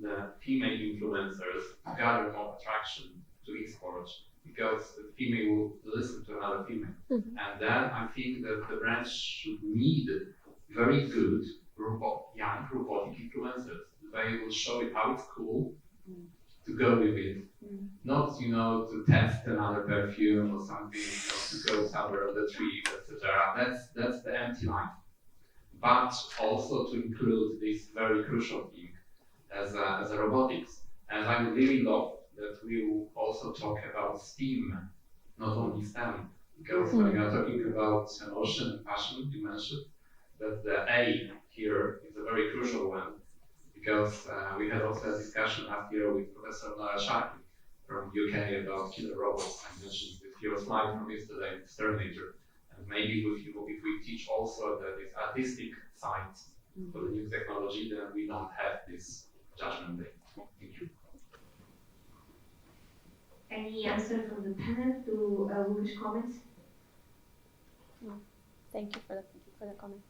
the female influencers to gather more attraction to esports because the female will listen to another female. And then I think that the branch should need very good young robotic influencers. They will show it how it's cool to go with it. Not, to test another perfume or something, to go somewhere on the tree, etc. That's the empty life. But also to include this very crucial thing as a robotics. And I would really love that we will also talk about STEAM, not only STEM. Because when you're talking about emotion and passion, you mentioned that the A here is a very crucial one. Because we had also a discussion last year with Professor Sharkey from UK about killer robots. I mentioned with your slide from yesterday, Exterminator. And maybe if we teach also this artistic side for the new technology, then we don't have this judgment day. Thank you. Any answer from the panel to Łukasz comments? No. Thank you for the comment.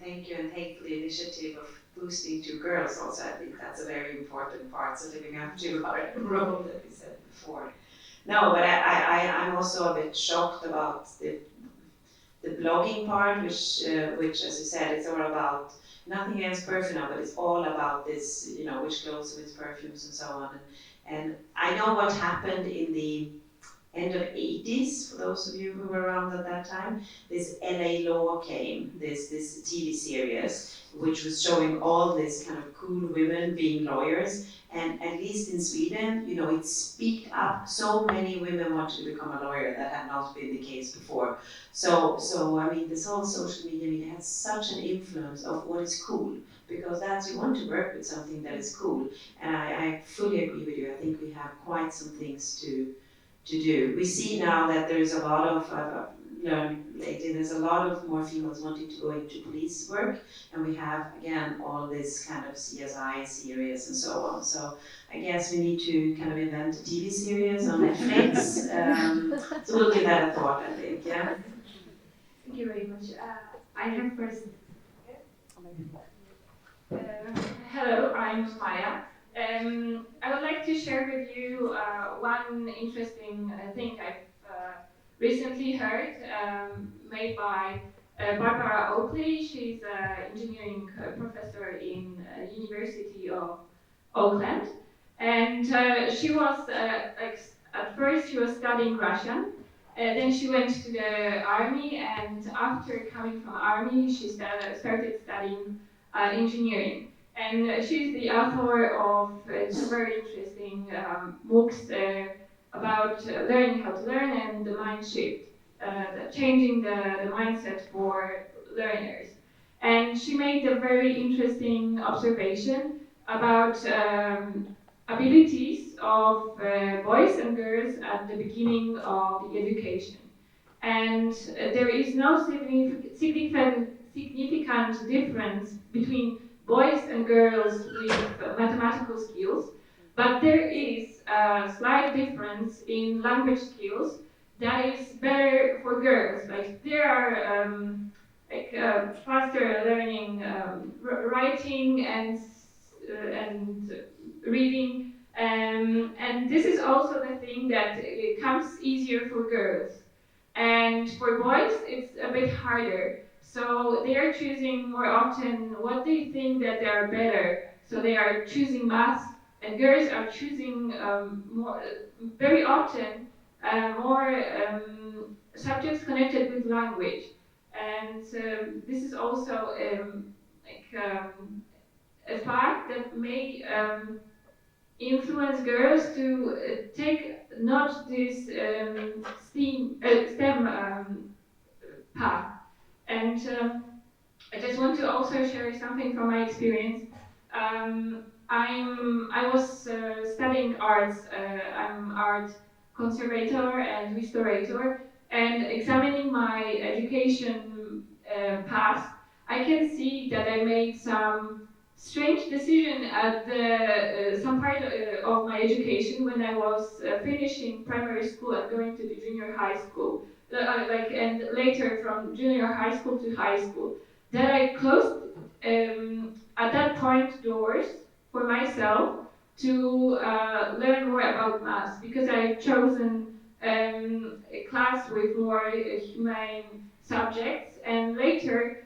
Thank you, and thank you for the initiative of boosting two girls also. I think that's a very important part, so living up to our role that we said before. No, but I'm also a bit shocked about the blogging part, which, as you said, it's all about nothing against perfume now, but it's all about this, which clothes with perfumes and so on. And I know what happened in the end of 80s, for those of you who were around at that time. This LA Law came, this TV series, which was showing all these kind of cool women being lawyers. And at least in Sweden, it speaked up. So many women wanted to become a lawyer that had not been the case before. So I mean, this whole social media had such an influence of what is cool, because you want to work with something that is cool. And I fully agree with you. I think we have quite some things to do. We see now that there is a lot of, learned lately, there's a lot of more females wanting to go into police work, and we have, again, all this kind of CSI series and so on. So I guess we need to kind of invent a TV series on Netflix. So we'll give that a thought, I think, yeah? Thank you very much. I have first. Hello, I'm Maya. I would like to share with you one interesting thing I've recently heard, made by Barbara Oakley. She's an engineering professor in University of Auckland, and she was at first she was studying Russian. Then she went to the army, and after coming from army, she started studying engineering. And she's the author of two very interesting books about learning how to learn and the mind shift, changing the mindset for learners. And she made a very interesting observation about abilities of boys and girls at the beginning of the education. And there is no significant difference between boys and girls with mathematical skills, but there is a slight difference in language skills that is better for girls. Like there are faster learning writing and reading, and this is also the thing that it comes easier for girls. And for boys, it's a bit harder. So they are choosing more often what they think that they are better. So they are choosing math, and girls are choosing more, very often, more subjects connected with language. And this is also a fact that may influence girls to take not this STEM path. And I just want to also share something from my experience. I was studying arts. I'm art conservator and restorator, and examining my education path, I can see that I made some strange decision at the some part of my education when I was finishing primary school and going to the junior high school, and later from junior high school to high school. That I closed at that point doors for myself to learn more about math, because I had chosen a class with more humane subjects, and later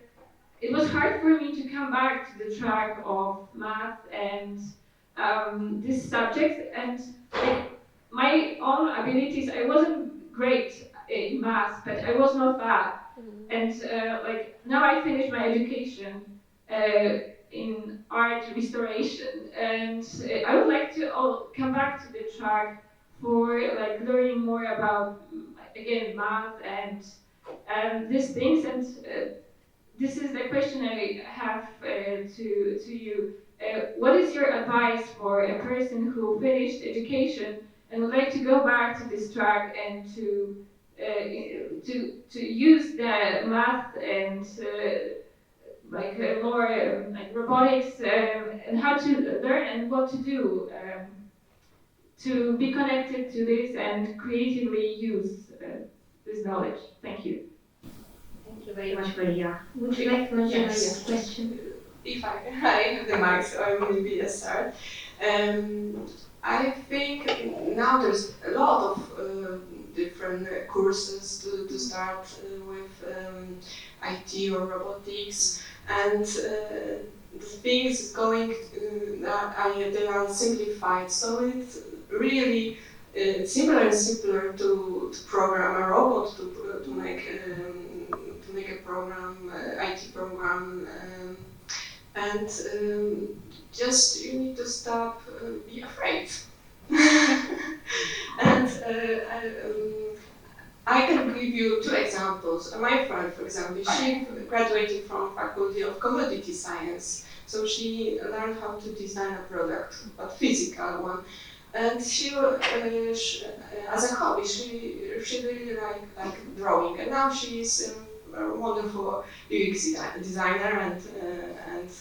it was hard for me to come back to the track of math and this subject, and my own abilities, I wasn't great in math, but I was not bad. And now I finished my education in art restoration, and I would like to come back to the track for learning more about, again, math and these things. And this is the question I have to you. What is your advice for a person who finished education and would like to go back to this track and to use the math and more robotics and how to learn and what to do to be connected to this and creatively use this knowledge? Thank you. Thank you very much, Maria. Would you like to answer your question? If I have the mic, so I will be a start. I think now there's a lot of different courses to start with IT or robotics, and the things is going they are simplified, so it's really simpler and simpler to program a robot, to make a program, IT program, and just you need to stop be afraid. And I can give you two examples. My friend, for example, she graduated from Faculty of Commodity Science, so she learned how to design a product, a physical one. And she as a hobby, she really like drawing, and now she is a wonderful UX designer and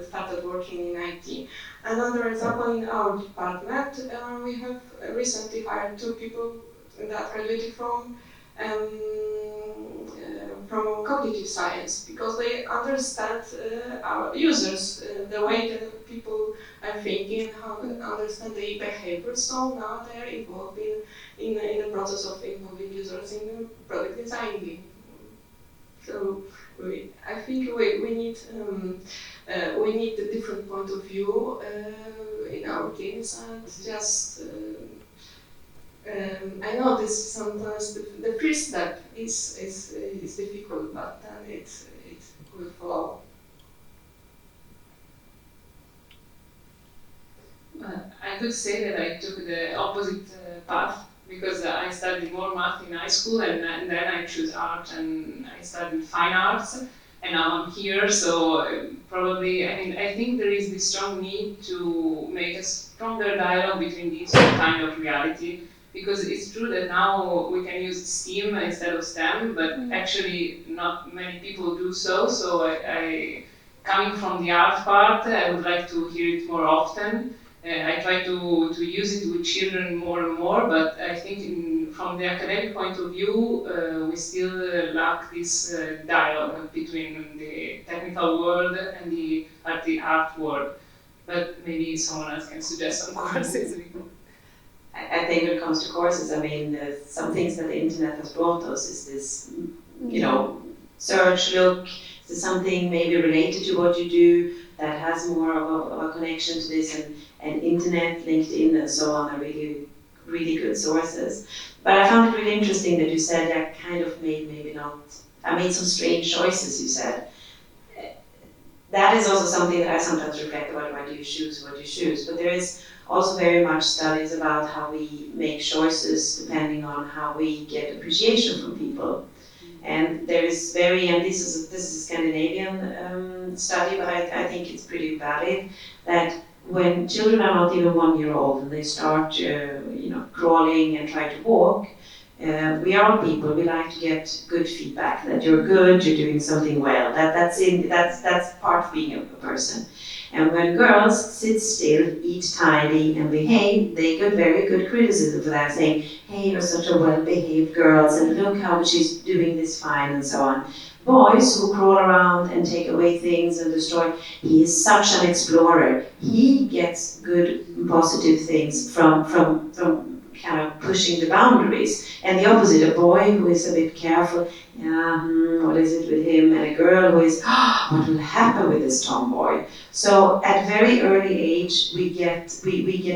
started working in IT. Another example, in our department, we have recently hired two people that graduated from cognitive science, because they understand our users, the way that people are thinking, how to understand their behavior. So now they are involved in the process of involving users in product designing. So I think we need a different point of view in our teams, and just I know this sometimes the first step is difficult, but then it will follow. I could say that I took the opposite path, because I studied more math in high school, and then I chose art, and I studied fine arts, and now I'm here. So probably, I think there is this strong need to make a stronger dialogue between these two kind of reality, because it's true that now we can use STEAM instead of STEM, but actually not many people do so. So coming from the art part, I would like to hear it more often. I try to use it with children more and more, but I think from the academic point of view, we still lack this dialogue between the technical world and the art world. But maybe someone else can suggest some courses. I think when it comes to courses, I mean, some things that the internet has brought us is this, you know, search, look, is there something maybe related to what you do that has more of a connection to this, and internet, LinkedIn, and so on are really, really good sources. But I found it really interesting that you said I kind of I made some strange choices, you said. That is also something that I sometimes reflect about, why do you choose what you choose? But there is also very much studies about how we make choices depending on how we get appreciation from people. And there is this is a Scandinavian study, but I think it's pretty valid, that when children are not even 1 year old and they start crawling and try to walk, we are all people, we like to get good feedback, that you're good, you're doing something well, that's part of being a person. And when girls sit still, eat tidy, and behave, they get very good criticism for that, saying, hey, you're such a well-behaved girl, and look how she's doing this fine, and so on. Boys who crawl around and take away things and destroy, he is such an explorer. He gets good and positive things from kind of pushing the boundaries. And the opposite, a boy who is a bit careful, what is it with him? And a girl who is, what will happen with this tomboy? So at very early age, we get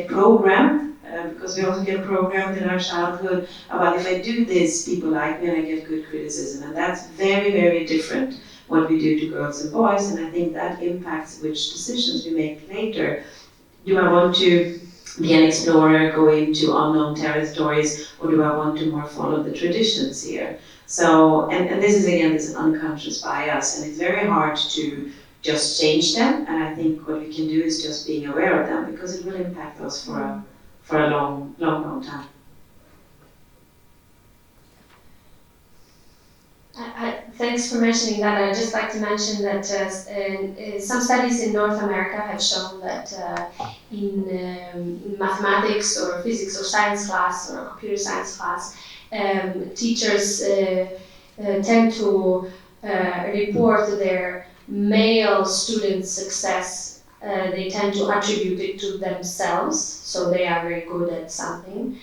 programmed, because we also get programmed in our childhood about, if I do this, people like me and I get good criticism. And that's very, very different what we do to girls and boys, and I think that impacts which decisions we make later. Do I want to be an explorer, go into unknown territories, or do I want to more follow the traditions here? So, and this is again this unconscious bias, and it's very hard to just change them, and I think what we can do is just being aware of them, because it will impact us for a long time. Thanks for mentioning that. I'd just like to mention that some studies in North America have shown that in mathematics or physics or science class or computer science class, teachers tend to report their male students' success. They tend to attribute it to themselves, so they are very good at something.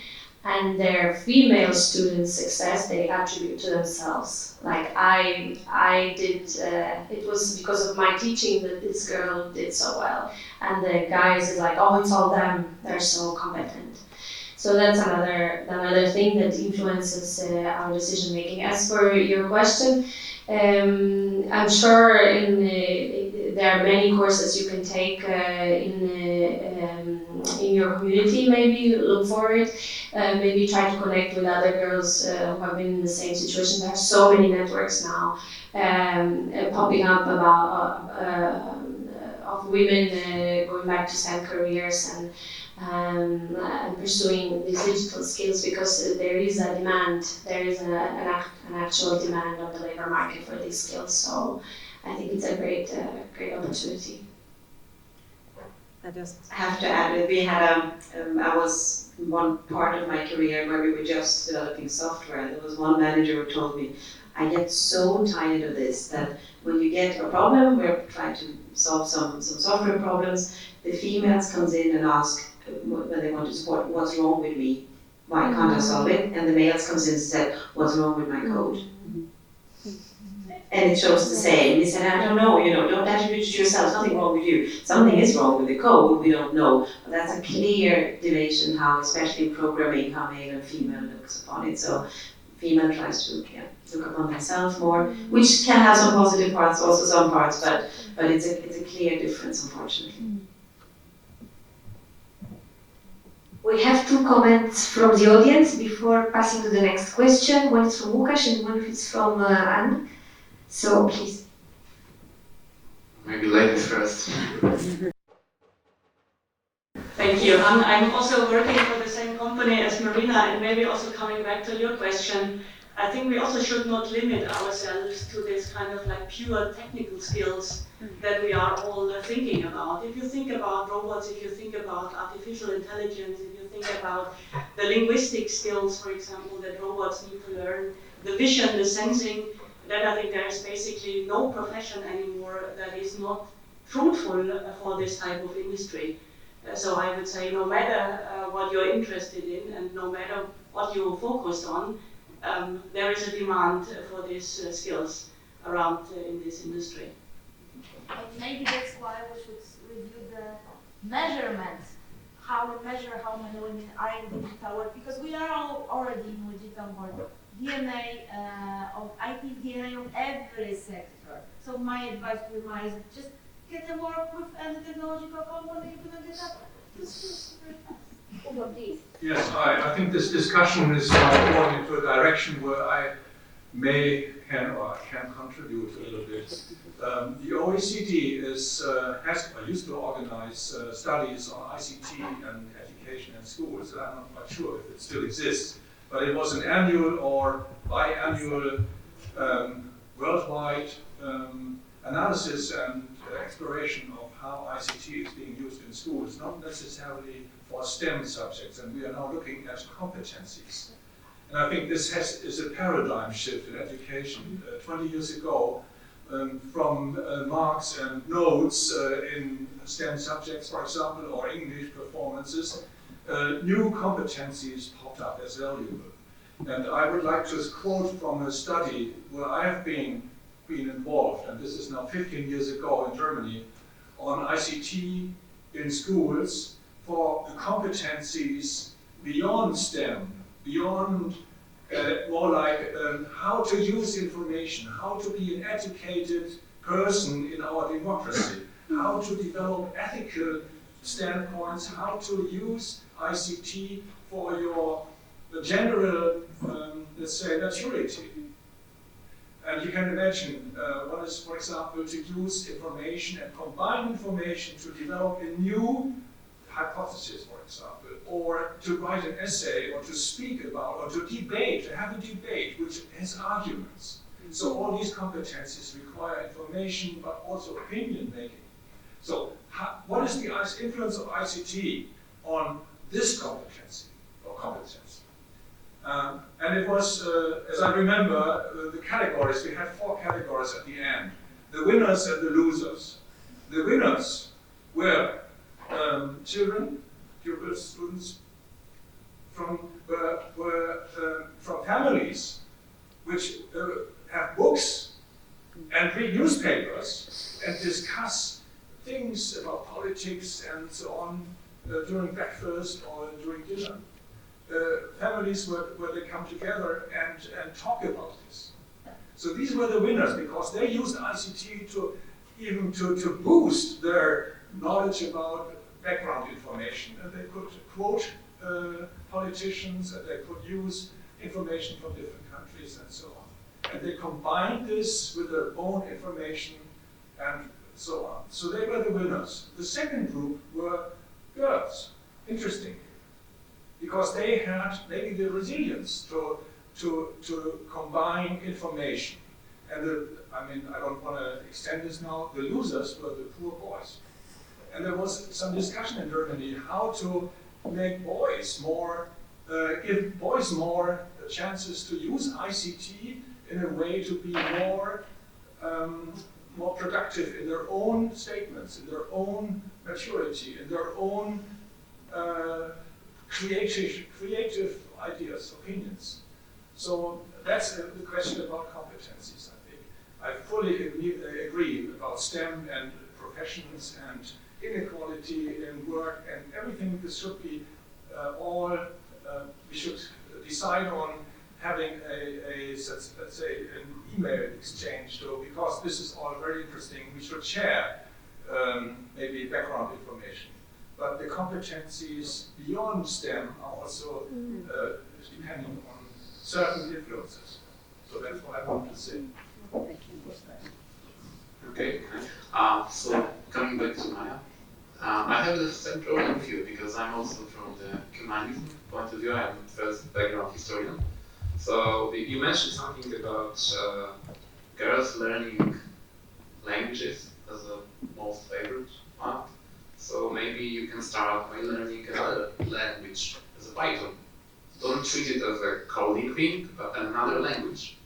And their female students' success, they attribute to themselves. Like I did, it was because of my teaching that this girl did so well. And the guys is like, oh, it's all them, they're so competent. So that's another thing that influences our decision making. As for your question, I'm sure there are many courses you can take in your community. Maybe look for it. Maybe try to connect with other girls who have been in the same situation. There are so many networks now popping up of women going back to STEM careers and pursuing these digital skills, because there is a demand. There is an actual demand on the labor market for these skills. So I think it's a great opportunity. I just have to add that we had I was one part of my career where we were just developing software. There was one manager who told me, I get so tired of this, that when you get a problem, we're trying to solve some software problems, the females comes in and ask when they want to support, what's wrong with me? Why can't I solve it? And the males comes in and said, what's wrong with my code? And it shows the same. He said, I don't know, don't attribute it to yourself, nothing wrong with you. Something is wrong with the code, we don't know. But that's a clear division how, especially in programming, how male and female looks upon it. So female tries to look upon themselves more, which can have some positive parts, also some parts, but it's a clear difference, unfortunately. We have two comments from the audience before passing to the next question. One is from Łukasz and one is from Anne. So please. Maybe ladies first. Thank you. I'm also working for the same company as Marina, and maybe also coming back to your question, I think we also should not limit ourselves to this kind of like pure technical skills. that we are all thinking about. If you think about robots, if you think about artificial intelligence, if you think about the linguistic skills, for example, that robots need to learn, the vision, the sensing, then I think there is basically no profession anymore that is not fruitful for this type of industry. So I would say no matter what you're interested in and no matter what you focus on, there is a demand for these skills around in this industry. But maybe that's why we should review the measurements, how we measure how many women are in digital work, because we are all already in digital work. DNA of IT, DNA of every sector. So my advice to you is just get to work with any technological company, you're going to get up to very fast. Yes, I think this discussion is going into a direction where I can contribute a little bit. The OECD used to organize studies on ICT and education in schools. I'm not quite sure if it still exists, but it was an annual or biannual worldwide analysis and exploration of how ICT is being used in schools, not necessarily for STEM subjects, and we are now looking at competencies. And I think this is a paradigm shift in education. 20 years ago, from marks and notes in STEM subjects, for example, or English performances, new competencies popped up as valuable. And I would like to quote from a study where I have been involved, and this is now 15 years ago in Germany, on ICT in schools for the competencies beyond STEM, beyond more like how to use information, how to be an educated person in our democracy, how to develop ethical standpoints, how to use ICT for your general, let's say, maturity. And you can imagine one is, for example, to use information and combine information to develop a new hypothesis, for example, or to write an essay, or to speak about, or to debate, to have a debate which has arguments. So all these competencies require information, but also opinion making. So what is the influence of ICT on this competency, or competence? And it was, as I remember, the categories, we had 4 categories at the end. The winners and the losers. The winners were children, pupils, students from families which have books and read newspapers and discuss things about politics and so on during breakfast or during dinner. Families where they come together and talk about this. So these were the winners because they used ICT to boost their knowledge about background information, and they could quote politicians, and they could use information from different countries and so on. And they combined this with their own information and so on. So they were the winners. The second group were girls, interesting, because they had maybe the resilience to combine information. And I don't want to extend this now, the losers were the poor boys. And there was some discussion in Germany how to make boys more, give boys more chances to use ICT in a way to be more productive in their own statements, in their own maturity, in their own creative ideas, opinions. So that's the question about competencies, I think. I fully agree about STEM and professions and inequality in work and everything. This should be we should decide on having let's say, an email exchange, because this is all very interesting. We should share maybe background information. But the competencies beyond STEM are also depending on certain influences. So that's what I want to say. Okay. So coming back to Maya, I have the same problem with you because I'm also from the humanism point of view. I'm first background historian. So you mentioned something about girls learning languages as a most favorite one. So maybe you can start by learning another language as a Python. Don't treat it as a coding thing, but another language.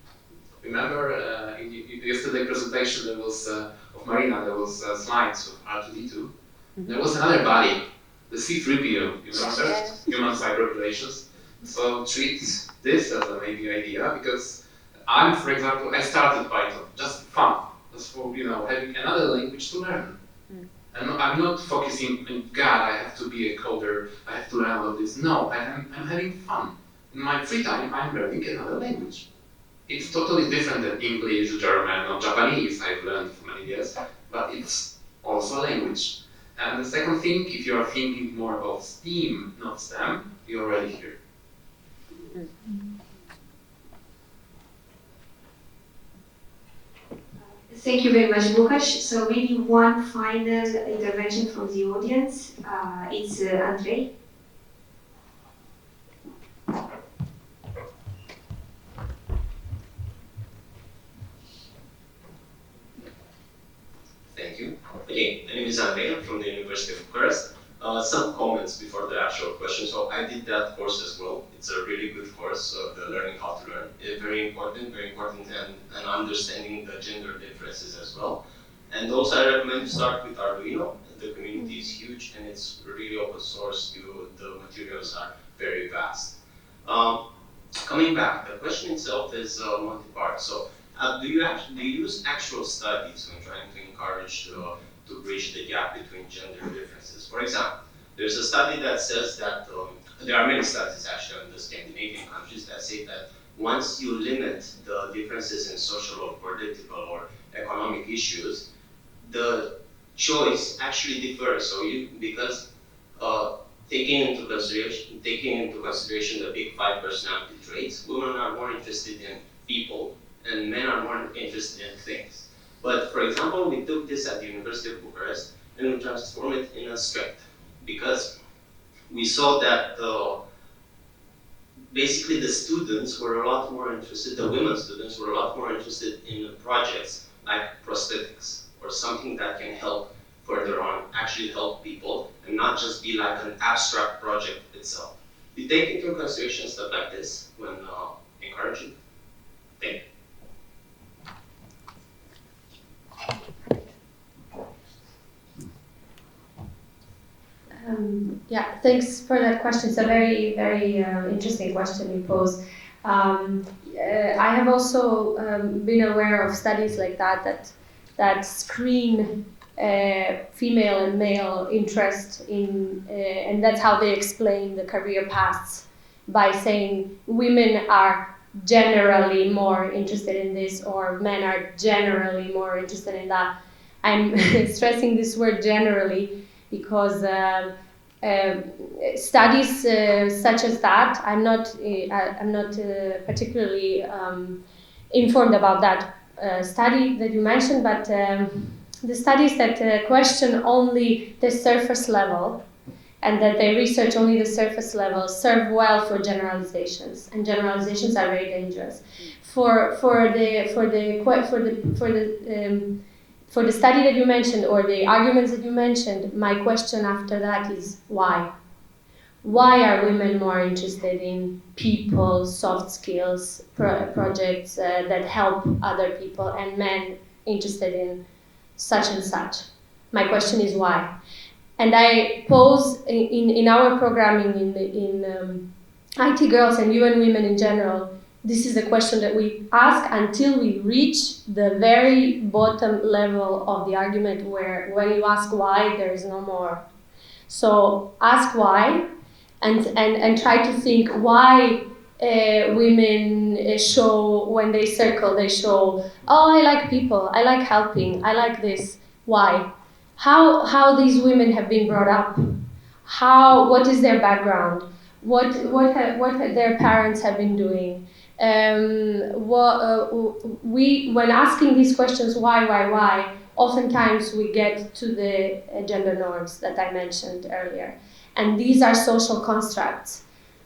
Remember in yesterday's presentation there was of Marina, there was slides of R2D2. There was another body, the C3PO, you remember? Human cyber relations. So treat this as a maybe idea, because for example, I started Python just for fun, just for having another language to learn. And I'm not focusing on God, I have to be a coder, I have to learn all of this. No, I'm having fun. In my free time, I'm learning another language. It's totally different than English, German, or Japanese I've learned for many years, but it's also a language. And the second thing, if you are thinking more about STEAM, not STEM, you're already here. Thank you very much, Łukasz. So maybe one final intervention from the audience. It's Andrei. Thank you. Okay, my name is Andrei. I'm from the University of Bucharest. Some comments before the actual question. So I did that course as well. It's a really good course of the learning how to learn. Very important, and understanding the gender differences as well. And also I recommend you start with Arduino. The community is huge and it's really open source. The materials are very vast. Coming back, the question itself is multi-part. So do you use actual studies when trying to encourage to bridge the gap between gender differences? For example, there's a study that says that, there are many studies actually in the Scandinavian countries that say that once you limit the differences in social or political or economic issues, the choice actually differs. So because taking into consideration the big 5 personality traits, women are more interested in people and men are more interested in things. But for example, we took this at the University of Bucharest and we transformed it in a strength, because we saw that basically the students were a lot more interested, the women students were a lot more interested in projects like prosthetics or something that can help further on, actually help people and not just be like an abstract project itself. You take into consideration stuff like this when encouraging? Thank you. Yeah, thanks for that question. It's a very, very interesting question you pose. I have also been aware of studies like that screen female and male interest in, and that's how they explain the career paths, by saying women are generally more interested in this, or men are generally more interested in that. I'm stressing this word generally because studies such as that, I'm not particularly informed about that study that you mentioned, but the studies that question only the surface level and that they research only the surface level serve well for generalizations, and generalizations are very dangerous. For the study that you mentioned, or the arguments that you mentioned, my question after that is why? Why are women more interested in people, soft skills, projects that help other people, and men interested in such and such? My question is why? And I pose in our programming in IT Girls and UN Women in general, this is a question that we ask until we reach the very bottom level of the argument, where when you ask why, there is no more. So ask why, and try to think why women show, when they circle, they show, oh, I like people, I like helping, I like this. Why? How these women have been brought up? What is their background? What their parents have been doing? When asking these questions, why, oftentimes we get to the gender norms that I mentioned earlier. And these are social constructs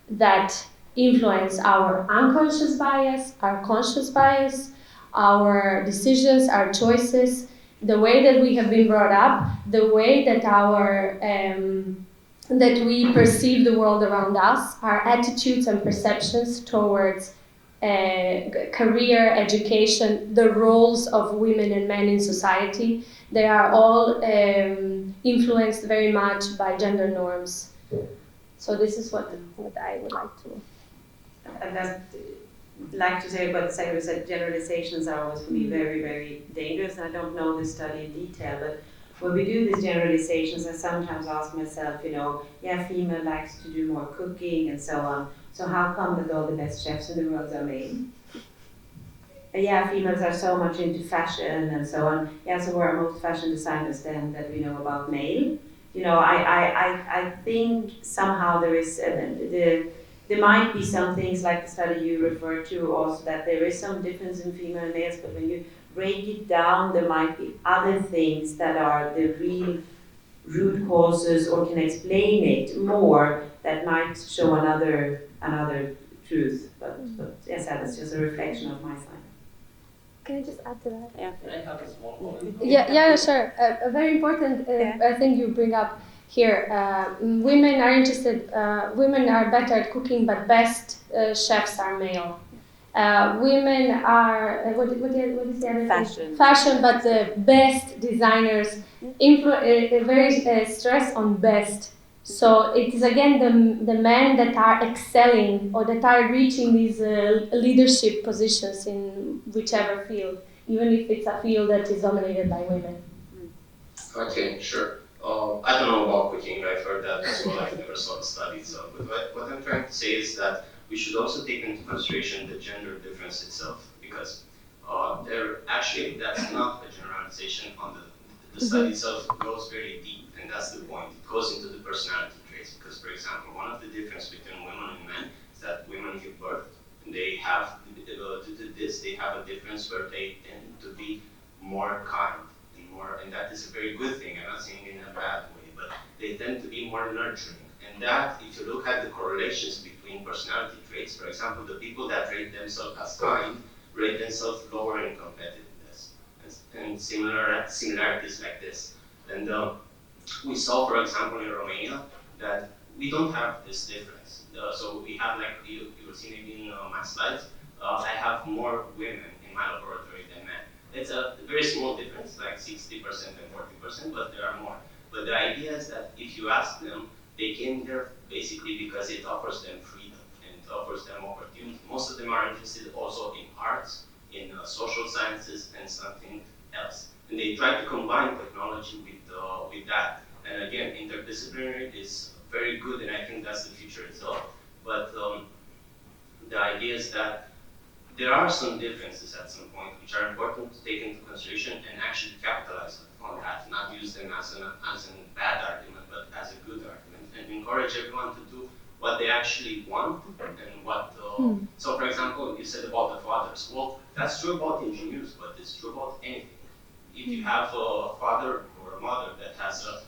that influence our unconscious bias, our conscious bias, our decisions, our choices. the way that we have been brought up, the way that that we perceive the world around us, our attitudes and perceptions towards career, education, the roles of women and men in society, they are all influenced very much by gender norms. So this is what I would like to. And I'd like to say about the second, that generalizations are always for me very, very dangerous. And I don't know this study in detail, but when we do these generalizations, I sometimes ask myself, yeah, female likes to do more cooking and so on. So how come that all the best chefs in the world are male? Yeah, females are so much into fashion and so on. Yeah, so where are most fashion designers then that we know about male? I think somehow there is, there might be some things like the study you referred to also, that there is some difference in female and males, but when you break it down, there might be other things that are the real root causes or can explain it more that might show another truth. But yes, that's just a reflection of my side. Can I just add to that? Yeah. Can I have a small comment? Yeah, sure. A very important thing you bring up here. Women are interested. Women are better at cooking, but best chefs are male. Women are what is the other thing? Fashion, but the best designers. Very stress on best. So it is again the men that are excelling or that are reaching these leadership positions in whichever field, even if it's a field that is dominated by women. Okay, sure. I don't know about cooking, I've heard that as well, I've never saw the study. So, but what I'm trying to say is that we should also take into consideration the gender difference itself, because that's not a generalization on the study itself goes very deep, and that's the point. It goes into the personality traits, because for example, one of the differences between women and men is that women give birth, and they have, they have a difference where they tend to be more kind, and that is a very good thing. I'm not saying in a bad way, but they tend to be more nurturing. And that, if you look at the correlations between personality traits, for example, the people that rate themselves as kind rate themselves lower in competitiveness, and similarities like this. And we saw, for example, in Romania, that we don't have this difference. So we have, like you will see maybe in my slides, I have more women in my laboratory than men. It's a very small difference, like 60% and 40%, but there are more. But the idea is that if you ask them, they came here basically because it offers them freedom and it offers them opportunity. Most of them are interested also in arts, in social sciences, and something else. And they try to combine technology with that. And again, interdisciplinary is very good, and I think that's the future itself. But the idea is that there are some differences at some point which are important to take into consideration and actually capitalize on that, not use them as a bad argument, but as a good argument, and encourage everyone to do what they actually want and what. So, for example, you said about the fathers. Well, that's true about engineers, but it's true about anything. If you have a father or a mother that has a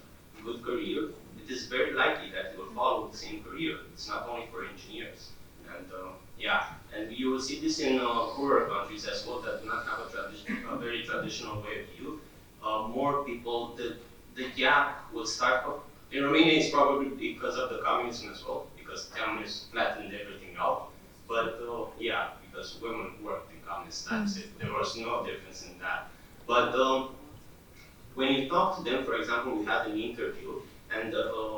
good career, it is very likely that you will follow the same career. It's not only for engineers. And and you will see this in poorer countries as well that do not have a very traditional way of view. More people, the gap will start up. In Romania, it's probably because of the communism as well, because communists flattened everything out. But because women worked in communist times, there was no difference in that. But when you talk to them, for example, we had an interview, and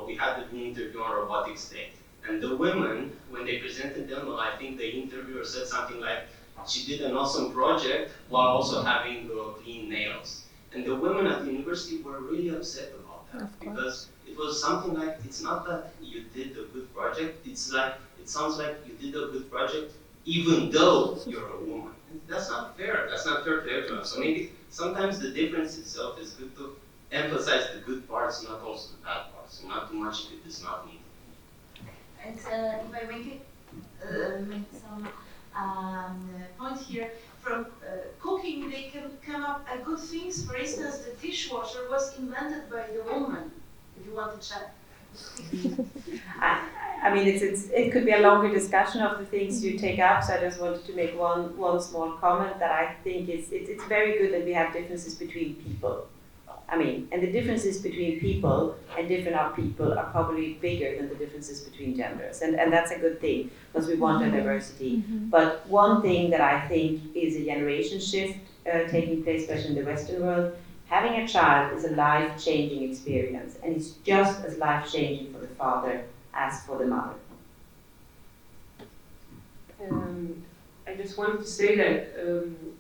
we had an interview on Robotics Day. And the women, when they presented them, I think the interviewer said something like, she did an awesome project while also having clean nails. And the women at the university were really upset about that, because it was something like, it's not that you did a good project, it's like, it sounds like you did a good project even though you're a woman. That's not fair. That's not fair to everyone. So maybe sometimes the difference itself is good to emphasize the good parts, not also the bad parts, and not too much if it is not needed. And if I make some points here, from cooking they can come up good things. For instance, the dishwasher was invented by the woman. If you want to check. I mean, it could be a longer discussion of the things you take up, so I just wanted to make one small comment that I think it's very good that we have differences between people. I mean, and the differences between people and different people are probably bigger than the differences between genders, and that's a good thing, because we want a diversity. But one thing that I think is a generation shift taking place, especially in the Western world, having a child is a life-changing experience, and it's just as life-changing for the father as for the mother. I just wanted to say that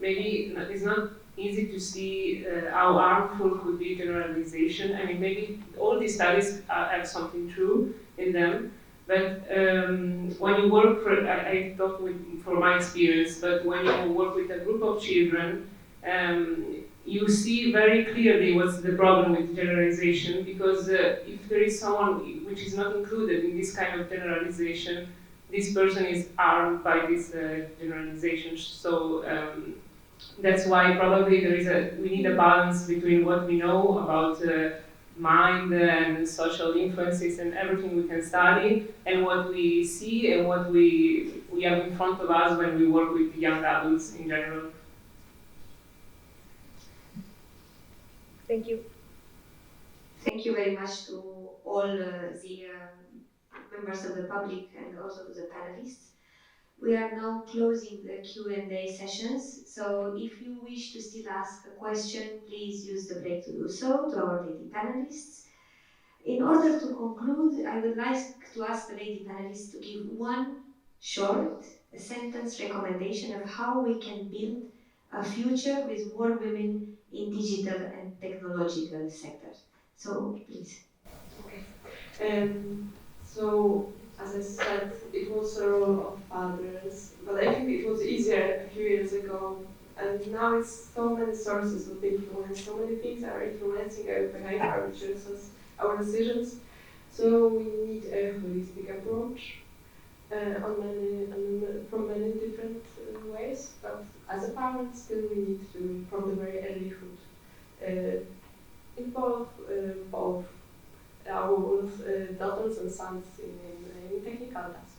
maybe it's not easy to see how harmful could be generalization. I mean, maybe all these studies have something true in them, but when you work for, I talk for my experience, but when you work with a group of children, you see very clearly what's the problem with generalization, because if there is someone which is not included in this kind of generalization, this person is harmed by this generalization. So that's why probably we need a balance between what we know about mind and social influences and everything we can study, and what we see and what we have in front of us when we work with young adults in general. Thank you. Thank you very much to all the members of the public and also to the panelists. We are now closing the Q&A sessions, so if you wish to still ask a question, please use the break to do so to our lady panelists. In order to conclude, I would like to ask the lady panelists to give one short sentence recommendation of how we can build a future with more women in digital and technological sectors. So, please. Okay. So, as I said, it was a role of fathers, but I think it was easier a few years ago. And now it's so many sources of influence, so many things are influencing our behavior, our choices, our decisions. So we need a holistic approach from many different ways. But as a parent, still we need to, from the very early hood, involve both our daughters and sons in technical tasks.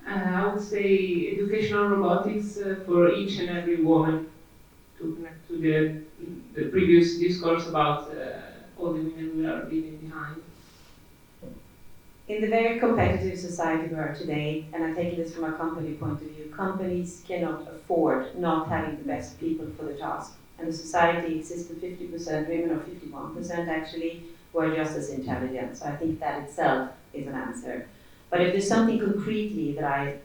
I would say educational robotics for each and every woman, to connect to the previous discourse about all the women we are leaving behind. In the very competitive society we are today, and I'm taking this from a company point of view, companies cannot afford not having the best people for the task. And the society exists of 50% women, or 51% actually, who are just as intelligent. So I think that itself is an answer. But if there's something concretely that I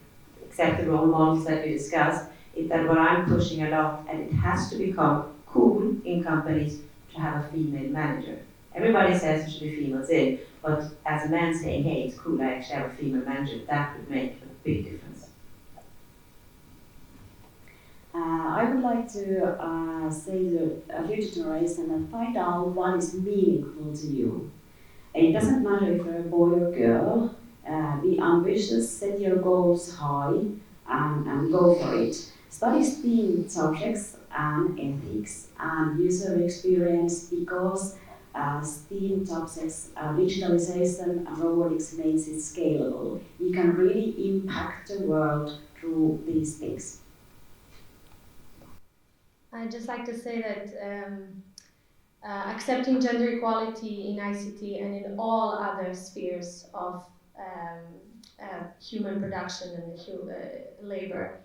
accept the role models that we discussed, is that what I'm pushing a lot, and it has to become cool in companies to have a female manager. Everybody says there should be females in, but as a man saying, hey, it's cool, I actually have a female manager, that would make a big difference. I would like to say to a future generation and find out what is meaningful to you. It doesn't matter if you're a boy or girl, be ambitious, set your goals high, and go for it. Study STEAM subjects and ethics and user experience, because STEAM subjects, digitalization and robotics makes it scalable. You can really impact the world through these things. I'd just like to say that accepting gender equality in ICT and in all other spheres of human production and labor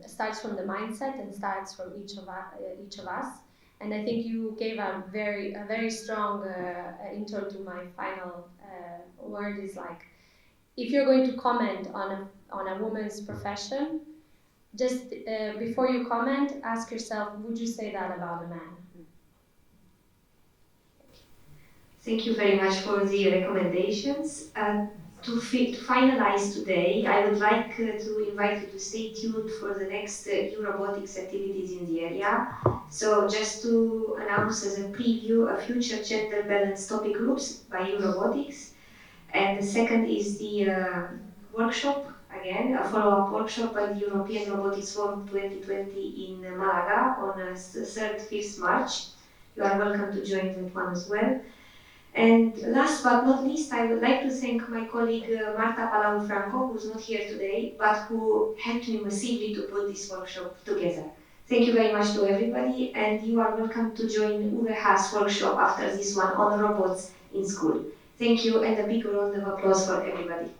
starts from the mindset and starts from each of us. And I think you gave a very strong intro to my final word is like, if you're going to comment on a woman's profession, just before you comment, ask yourself, would you say that about a man? Thank you very much for the recommendations. To finalize today, I would like to invite you to stay tuned for the next euRobotics activities in the area. So just to announce as a preview, a future gender balance topic groups by euRobotics. And the second is the workshop, again, a follow-up workshop by the European Robotics Forum 2020 in Malaga on the 3rd, 5th March. You are welcome to join that one as well. And last but not least, I would like to thank my colleague Marta Palau-Franco, who's not here today, but who helped me massively to put this workshop together. Thank you very much to everybody, and you are welcome to join Uwe Haas' workshop after this one on robots in school. Thank you, and a big round of applause for everybody.